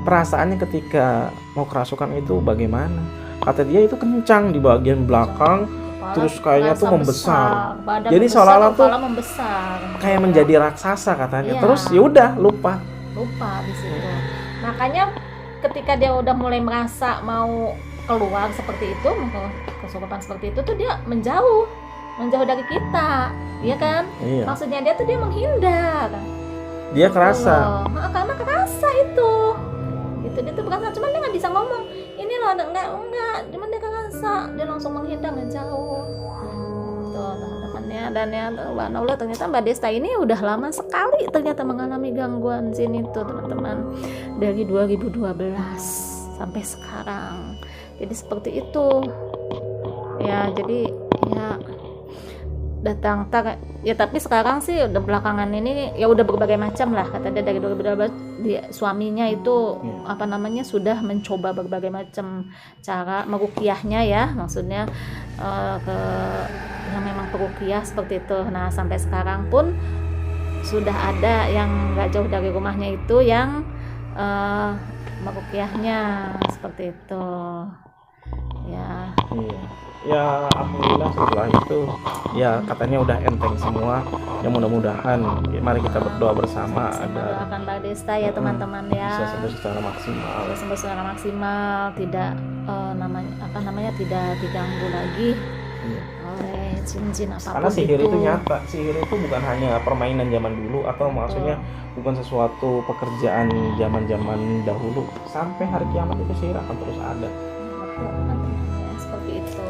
perasaannya ketika mau kerasukan itu bagaimana? Kata dia itu kencang di bagian belakang, terus kayaknya tuh membesar. Jadi seolah-olah tuh kayak menjadi raksasa katanya. Iya. Terus yaudah lupa di situ. Makanya ketika dia udah mulai merasa mau keluar seperti itu, kesurupan seperti itu tuh dia menjauh dari kita, iya kan? Iya. Maksudnya dia tuh dia menghindar. Dia kerasa. Karena kerasa itu, gitu gitu. Dia tuh berasa, cuman dia nggak bisa ngomong ini loh, enggak, cuman dia ngerasa, dia langsung menghindar jauh tuh teman-temannya. Dan ya Allah, ternyata Mbak Desta ini udah lama sekali ternyata mengalami gangguan jin itu teman-teman, dari 2012 sampai sekarang. Jadi seperti itu ya. Jadi ya datang ya, tapi sekarang sih udah belakangan ini ya udah berbagai macam lah, kata dia. Dari 2012 suaminya itu sudah mencoba berbagai macam cara meruqyahnya ya, maksudnya ke yang memang peruqyah seperti itu. Nah sampai sekarang pun sudah ada yang nggak jauh dari rumahnya itu yang meruqyahnya seperti itu ya. Iya. Ya alhamdulillah setelah itu ya katanya udah enteng semua. Ya mudah-mudahan mari kita berdoa bersama agar doakan Mbak Desta ya teman-teman ya, bisa sembuh secara maksimal. Sembuh secara maksimal, tidak tidak diganggu lagi oleh jin-jin apapun. Karena sihir itu nyata. Sihir itu bukan hanya permainan zaman dulu, atau maksudnya bukan sesuatu pekerjaan zaman-zaman dahulu. Sampai hari kiamat itu sihir akan terus ada. Ya, seperti itu.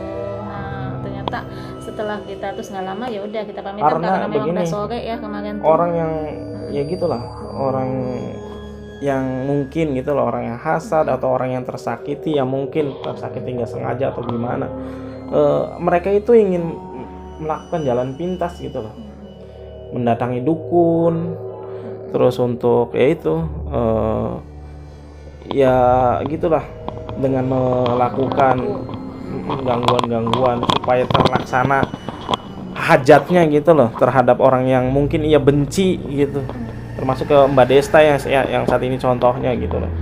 Nah, ternyata setelah kita terus nggak lama ya udah kita pamitan karena memang udah sore ya kemarin tuh. Orang yang ya gitulah, orang yang mungkin gitu loh, orang yang hasad atau orang yang tersakiti, yang mungkin tersakiti nggak sengaja atau gimana, mereka itu ingin melakukan jalan pintas gitu loh, mendatangi dukun, terus untuk ya itu ya gitulah, dengan melakukan gangguan-gangguan supaya terlaksana hajatnya gitu loh terhadap orang yang mungkin ia benci gitu, termasuk ke Mbak Desta yang saat ini contohnya gitu loh,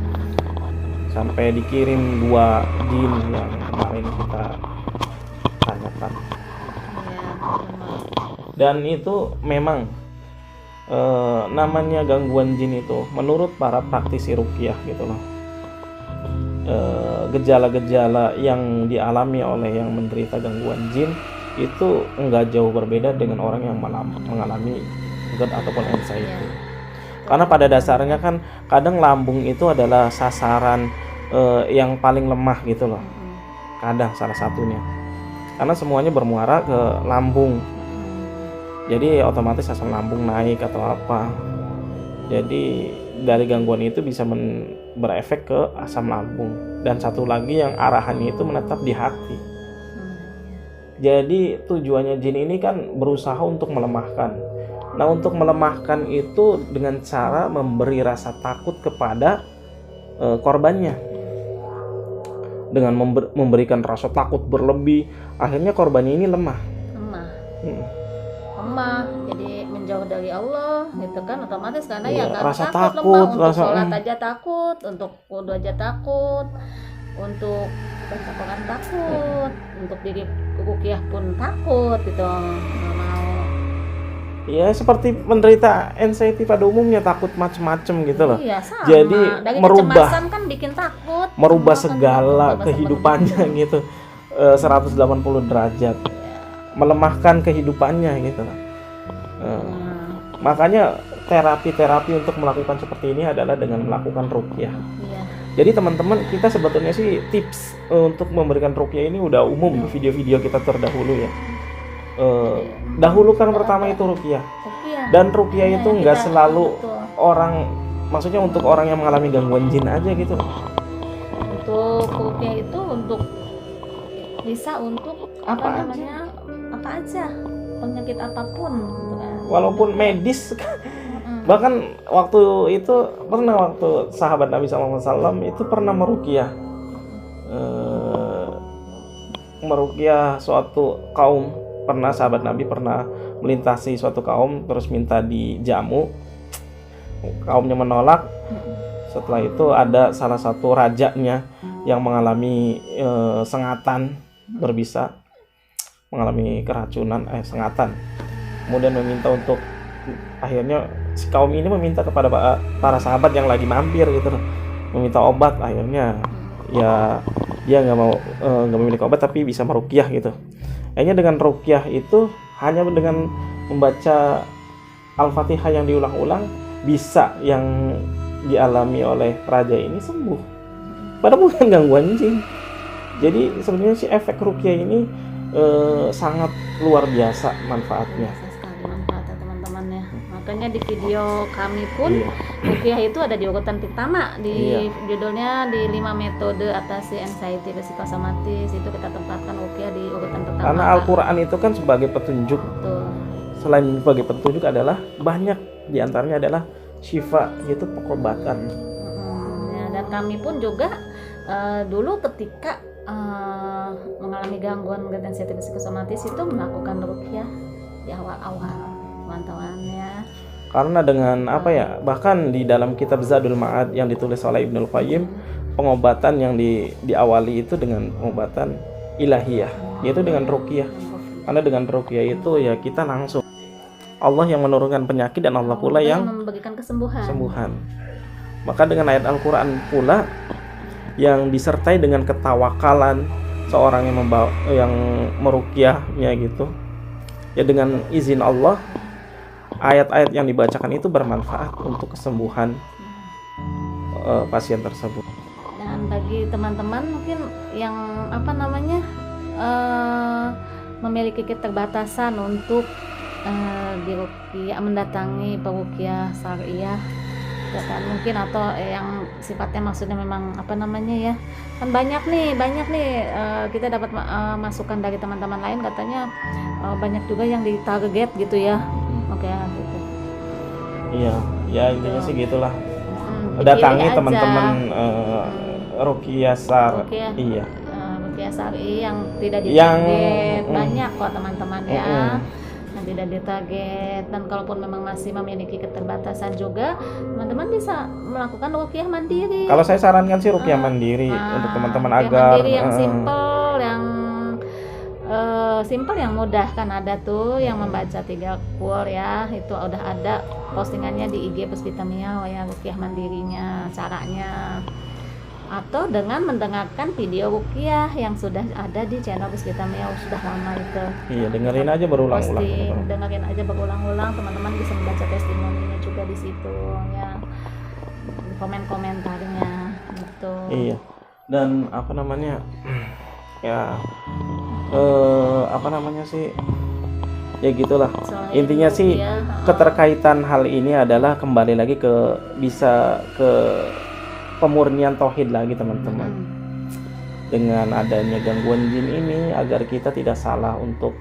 sampai dikirim 2 jin yang kemarin kita tanyakan. Dan itu memang namanya gangguan jin itu menurut para praktisi ruqyah gitu loh, gejala-gejala yang dialami oleh yang menderita gangguan jin itu enggak jauh berbeda dengan orang yang mengalami GERD ataupun anxiety. Karena pada dasarnya kan kadang lambung itu adalah sasaran yang paling lemah gitu loh. Kadang salah satunya. Karena semuanya bermuara ke lambung. Jadi otomatis asam lambung naik atau apa. Jadi dari gangguan itu bisa berefek ke asam lambung. Dan satu lagi yang arahannya itu menetap di hati. Jadi tujuannya jin ini kan berusaha untuk melemahkan. Nah, untuk melemahkan itu dengan cara memberi rasa takut kepada korbannya. Dengan memberikan rasa takut berlebih, akhirnya korbannya ini lemah. Lemah, jadi menjauh dari Allah gitu kan, otomatis karena ya kan rasa takut, takut, lemah, untuk sholat aja takut, untuk wudu aja takut, untuk baca Quran takut, untuk diri ruqyah pun takut gitu, nggak mau. Ya seperti menderita anxiety pada umumnya, takut macem-macem gitu loh. Iya, sama. Jadi dari merubah kecemasan kan bikin takut, merubah kan segala kehidupannya gitu, 180 derajat, melemahkan kehidupannya gitu loh. Makanya terapi-terapi untuk melakukan seperti ini adalah dengan melakukan ruqyah. Iya. Jadi teman-teman, kita sebetulnya sih tips untuk memberikan ruqyah ini udah umum di video-video kita terdahulu ya. Dahulu kan pertama itu ruqyah. Dan ruqyah itu nggak selalu orang, maksudnya untuk orang yang mengalami gangguan jin aja gitu. Untuk ruqyah itu untuk bisa untuk apa aja, penyakit apapun gitu kan. Walaupun medis. Bahkan waktu itu waktu sahabat Nabi SAW itu pernah meruqyah suatu kaum. Pernah sahabat Nabi pernah melintasi suatu kaum, terus minta dijamu, kaumnya menolak. Setelah itu ada salah satu rajanya yang mengalami sengatan berbisa, mengalami keracunan sengatan, kemudian meminta untuk, akhirnya si kaum ini meminta kepada para sahabat yang lagi mampir gitu loh, meminta obat. Akhirnya ya dia nggak memiliki obat tapi bisa meruqyah gitu. Akhirnya dengan ruqyah itu hanya dengan membaca Al-Fatihah yang diulang-ulang bisa yang dialami oleh raja ini sembuh. Padahal bukan gangguan jin. Jadi sebenarnya si efek ruqyah ini sangat luar biasa manfaatnya. Biasa sekali manfaatnya teman-teman ya. Makanya di video kami pun Iya. ruqyah itu ada di urutan pertama di Iya. judulnya di 5 metode atasi anxiety psikosomatis, itu kita tempatkan ruqyah di urutan pertama. Karena Al-Quran itu kan sebagai petunjuk. Betul. Selain sebagai petunjuk adalah banyak diantaranya adalah syifa, yaitu pengobatan. Ya, dan kami pun juga dulu ketika mengalami gangguan anxiety psikosomatis itu melakukan ruqyah di awal-awal teman-teman ya. Karena dengan apa ya, bahkan di dalam kitab Zadul Ma'ad yang ditulis oleh Ibnul Qayyim, pengobatan yang diawali itu dengan pengobatan ilahiyah, yaitu dengan ruqyah. Karena dengan ruqyah itu ya kita langsung Allah yang menurunkan penyakit dan Allah pula yang memberikan kesembuhan. Maka dengan ayat Al-Quran pula yang disertai dengan ketawakalan seorang yang meruqyahnya gitu, ya dengan izin Allah ayat-ayat yang dibacakan itu bermanfaat untuk kesembuhan pasien tersebut. Dan bagi teman-teman mungkin yang memiliki keterbatasan untuk mendatangi peruqyah syariah, ya kan, mungkin atau yang sifatnya maksudnya memang ya kan banyak nih kita dapat masukan dari teman-teman lain, katanya banyak juga yang ditarget gitu ya. Oke gitu. Iya, ya intinya sih gitulah. Dipilih Datangi aja. teman-teman ruqyah Ruqyah. iya. Ruqyah syari yang tidak Yang- ditarget banyak kok teman-teman ya. Yang tidak ditarget, dan kalaupun memang masih memiliki keterbatasan juga, teman-teman bisa melakukan ruqyah mandiri. Kalau saya sarankan sih ruqyah mandiri untuk teman-teman ruqyah agar mandiri yang simple, yang mudah, kan ada tuh yang membaca 3 qul ya, itu udah ada postingannya di IG Puspita Mia ya, ruqyah mandirinya caranya, atau dengan mendengarkan video ruqyah yang sudah ada di channel Puspita Mia, sudah lama itu. iya, dengerin aja berulang-ulang. Posting, dengerin aja berulang-ulang, teman-teman bisa membaca testimoninya juga di situ ya, di komen-komentarnya gitu. Iya. Dan ya sih ya gitulah. Soalnya Intinya itu sih ya, keterkaitan hal ini adalah kembali lagi bisa ke pemurnian tauhid lagi teman-teman. Dengan adanya gangguan jin ini agar kita tidak salah untuk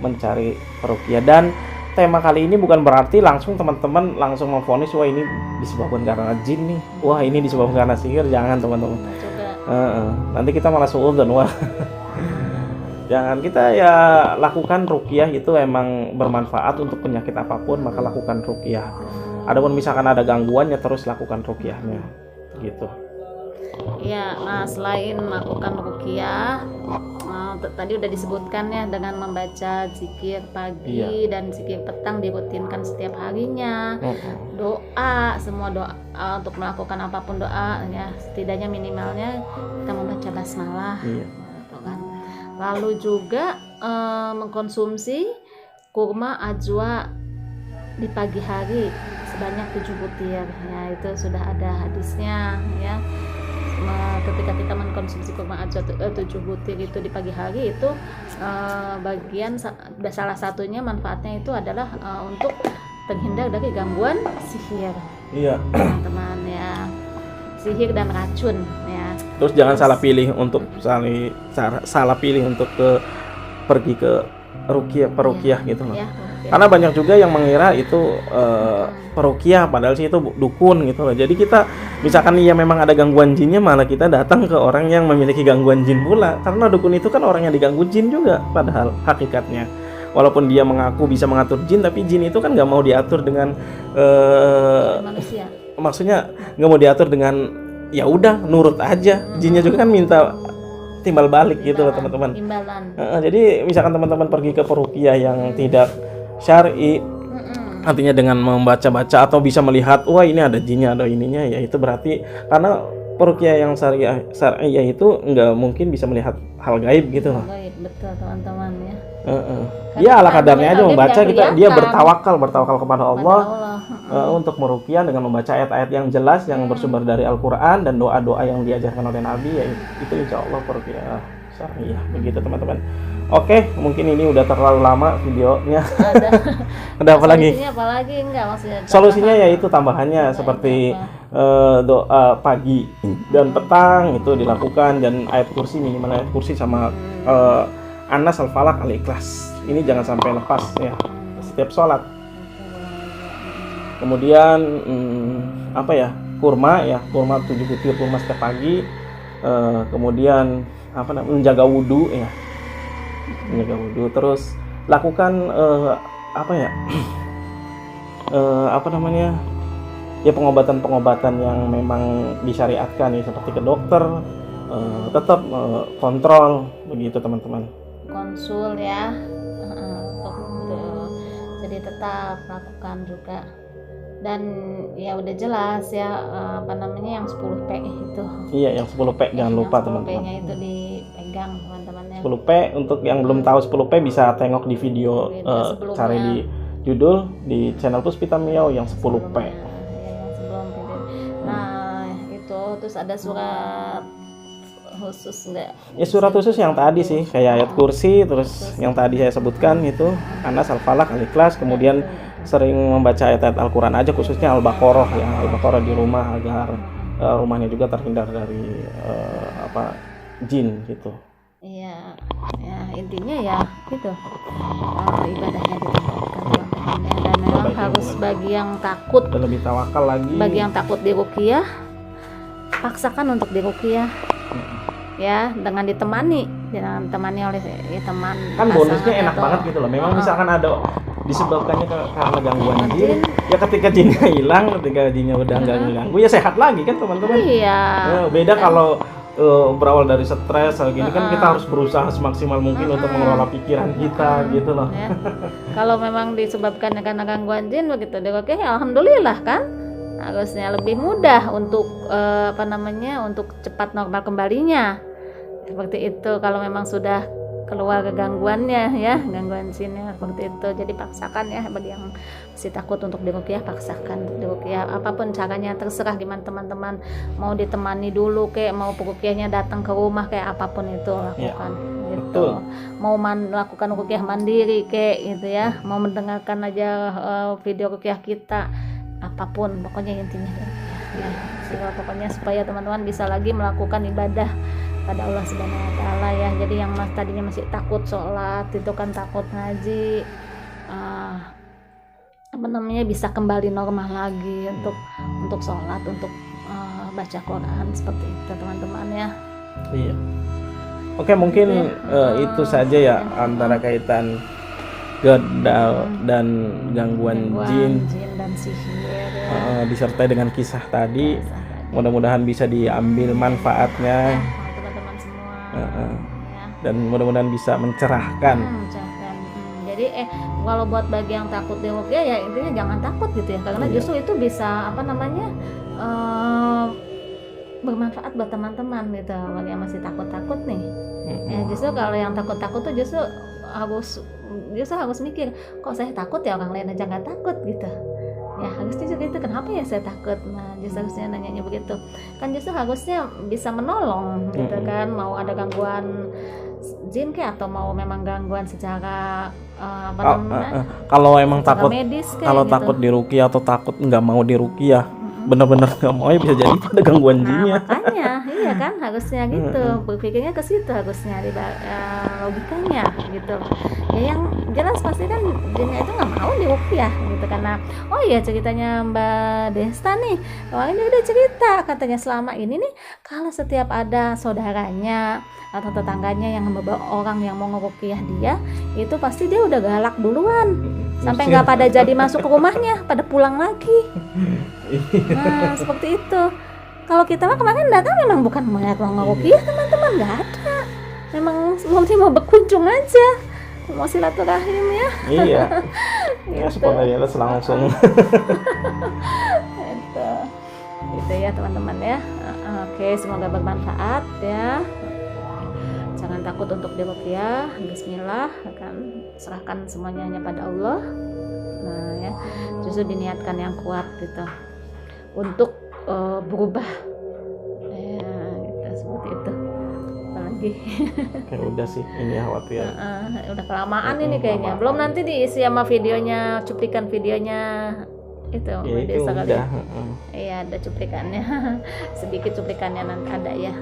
mencari peruqyah. Dan tema kali ini bukan berarti langsung teman-teman langsung memvonis wah ini disebabkan karena jin nih, wah ini disebabkan karena sihir. Jangan teman-teman. juga Nanti kita malah suudzon, wah. Jangan, kita ya lakukan ruqyah itu emang bermanfaat untuk penyakit apapun, maka lakukan ruqyah. Adapun misalkan ada gangguan ya terus lakukan ruqyahnya gitu. ya. Nah, selain melakukan ruqyah, tadi udah disebutkan ya, dengan membaca zikir pagi dan zikir petang dirutinkan setiap harinya. Doa, semua doa, untuk melakukan apapun doa ya, setidaknya minimalnya kita membaca basmalah. Gitu kan. Lalu juga mengkonsumsi kurma ajwa di pagi hari sebanyak 7 butir ya, itu sudah ada hadisnya ya. Ketika kita mengkonsumsi kurma ajwa 7 butir itu di pagi hari, itu salah satunya manfaatnya itu adalah untuk terhindar dari gangguan sihir. Iya. Teman-teman ya, sihir dan racun ya. Terus jangan salah pilih untuk salah pilih untuk pergi ke peruqyah gitu loh. Ya, Karena banyak juga yang mengira itu peruqyah padahal sih itu dukun gitu loh. Jadi kita misalkan ya memang ada gangguan jinnya, malah kita datang ke orang yang memiliki gangguan jin pula. Karena dukun itu kan orang yang diganggu jin juga padahal hakikatnya. Walaupun dia mengaku bisa mengatur jin, tapi jin itu kan nggak mau diatur dengan manusia. Maksudnya nggak mau diatur dengan ya udah nurut aja. Jinnya juga kan minta timbal balik gitu loh teman-teman. Imbalan. Jadi misalkan teman-teman pergi ke peruqyah yang tidak syar'i, artinya dengan membaca-baca atau bisa melihat wah ini ada jinnya ada ininya, ya itu berarti karena peruqyah yang syariah itu nggak mungkin bisa melihat hal gaib gitu loh. Baik, betul teman-teman ya. Dia ala kadarnya aja gaib membaca, yang dia kelihatan. bertawakal kepada Allah. untuk meruqyah dengan membaca ayat-ayat yang jelas yang bersumber dari Al-Quran dan doa-doa yang diajarkan oleh Nabi, ya itu insya Allah peruqyah syariah. Begitu teman-teman. Oke, mungkin ini udah terlalu lama videonya. Ada apa lagi? Solusinya apa lagi? Enggak, maksudnya Solusinya yaitu tambahannya seperti doa pagi dan petang itu dilakukan, dan ayat kursi, minimal ayat kursi sama An-Nas, Al-Falaq, Al-Ikhlas. Ini jangan sampai lepas ya setiap sholat. Kemudian apa ya? Kurma 7 butir kurma setiap pagi. Kemudian menjaga wudhu ya. Menjaga wudhu, terus lakukan ya pengobatan yang memang disyariatkan ya, seperti ke dokter, tetap kontrol begitu teman-teman. Konsul ya, jadi tetap lakukan juga. Dan ya udah jelas ya yang 10P itu. Iya, yang 10P jangan lupa teman-teman. 10P-nya itu dipegang teman-teman ya. 10P untuk yang belum tahu 10P bisa tengok di video cari di judul di channel Puspita Miyao yang 10P. Ya, yang sebelum video. Nah, itu terus ada surat khusus enggak? Ya surat khusus yang tadi sih, kayak ayat kursi, terus yang tadi saya sebutkan itu An-Nas, Al-Falaq, Al-Ikhlas, kemudian sering membaca ayat-ayat Al-Quran aja, khususnya Al-Baqarah ya, Al-Baqarah di rumah agar rumahnya juga terhindar dari jin gitu. Iya, ya intinya ya gitu, ibadahnya ditingkatkan dan memang harus bagi yang takut, Dan lebih tawakal lagi. bagi yang takut diruqyah, paksakan untuk diruqyah ya, dengan ditemani oleh teman. Kan bonusnya pasangan enak atau- banget gitu loh. Memang misalkan ada disebabkannya karena gangguan jin, ya ketika jinnya hilang, ketika jinnya udah nggak ngeganggu, ya sehat lagi kan teman-teman. Iya. Beda kalau berawal dari stres gini kan kita harus berusaha semaksimal mungkin untuk mengelola pikiran kita gitu loh. Ya. Kalau memang disebabkan karena gangguan jin begitu, oke, alhamdulillah kan, harusnya lebih mudah untuk untuk cepat normal kembalinya. Seperti itu kalau memang sudah keluar gangguannya ya, gangguan jinnya seperti itu. Jadi paksakan ya, bagi yang masih takut untuk diruqyah, paksakan untuk diruqyah. Apapun caranya terserah gimana teman-teman, mau ditemani dulu kayak mau peruqyahnya datang ke rumah kayak apapun itu lakukan gitu. betul. Mau melakukan ruqyah mandiri kayak gitu ya, mau mendengarkan aja video ruqyah kita, apapun pokoknya intinya ya. Sehingga pokoknya supaya teman-teman bisa lagi melakukan ibadah pada Allah Subhanahu wa taala ya. Jadi yang tadinya masih takut sholat itu kan, takut ngaji, bisa kembali normal lagi untuk sholat, untuk baca Quran seperti itu teman-teman ya. Iya. Oke, mungkin itu saja ya antara kaitan gedal dan gangguan jin dan sihir ya. disertai dengan kisah tadi. Mudah-mudahan bisa diambil manfaatnya Teman-teman semua ya. ya. Dan mudah-mudahan bisa mencerahkan. Jadi kalau buat bagi yang takut diruqyah ya intinya jangan takut gitu ya, karena justru itu bisa bermanfaat buat teman-teman gitu, bagi yang masih takut-takut nih. Justru kalau yang takut-takut tuh justru harus mikir, kok saya takut ya, orang lain aja nggak takut gitu. Ya harusnya juga itu, kenapa ya saya takut? Nah justru harusnya nanyanya begitu kan, justru harusnya bisa menolong gitu kan, mau ada gangguan jin kayak atau mau memang gangguan secara kalau emang takut, medis kayak kalau gitu. takut diruqyah atau takut nggak mau diruqyah, benar-benar nggak mau, ya bisa jadi itu ada gangguan jinnya. Makanya iya kan, harusnya gitu, berpikirnya ke situ harusnya, logikanya gitu ya. Yang jelas pasti kan jinnya itu nggak mau diruqyah gitu, karena ceritanya Mbak Desta nih kemarin dia udah cerita, katanya selama ini nih kalau setiap ada saudaranya atau tetangganya yang membawa orang yang mau ngeruqyah dia, itu pasti dia udah galak duluan sampai nggak pada jadi masuk ke rumahnya, pada pulang lagi. Nah seperti itu. Kalau kita mah kemarin datang memang bukan melihat mau ngeruqyah teman-teman, nggak ada, memang mau berkunjung aja, mau silaturahim ya. Iya. Ya spontanitas langsung. Gitu ya teman-teman ya. Oke, semoga bermanfaat ya. Jangan takut untuk diruqyah, bismillah, akan serahkan semuanya hanya pada Allah. Nah ya, justru diniatkan yang kuat gitu untuk berubah ya, gitu, seperti itu. Apalagi Kayak udah sih ini ya waktu ya. udah kelamaan ini kayaknya. Belum nanti diisi sama videonya, cuplikan videonya itu Ya video itu sekali. udah. Iya, ada cuplikannya. Sedikit cuplikannya nanti ada ya.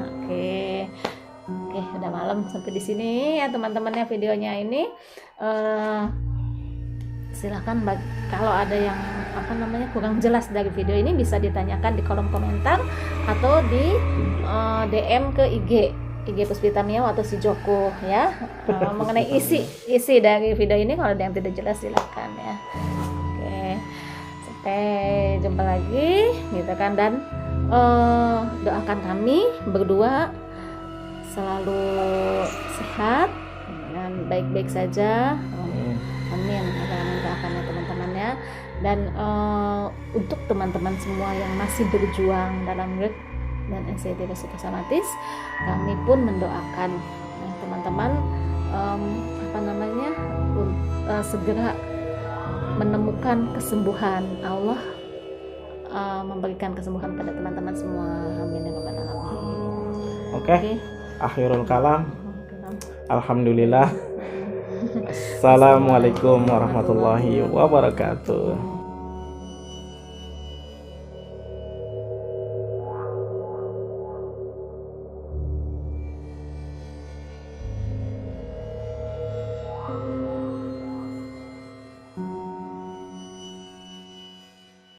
Oke, udah malam sampai di sini ya teman-temannya videonya ini. Silahkan kalau ada yang kurang jelas dari video ini bisa ditanyakan di kolom komentar atau di DM ke IG Puspita Miao atau si Joko ya, mengenai isi dari video ini. Kalau ada yang tidak jelas silakan ya. Oke, sampai jumpa lagi gitu kan, dan doakan kami berdua selalu sehat dan baik-baik saja. Amin. Doakan ya teman-temannya. Dan untuk teman-teman semua yang masih berjuang dalam GERD dan anxiety psikosomatis, kami pun mendoakan teman-teman segera menemukan kesembuhan. Allah memberikan kesembuhan pada teman-teman semua. Amin ya rabbal alamin. Oke. Akhirul kalam. Alhamdulillah. Assalamualaikum warahmatullahi wabarakatuh.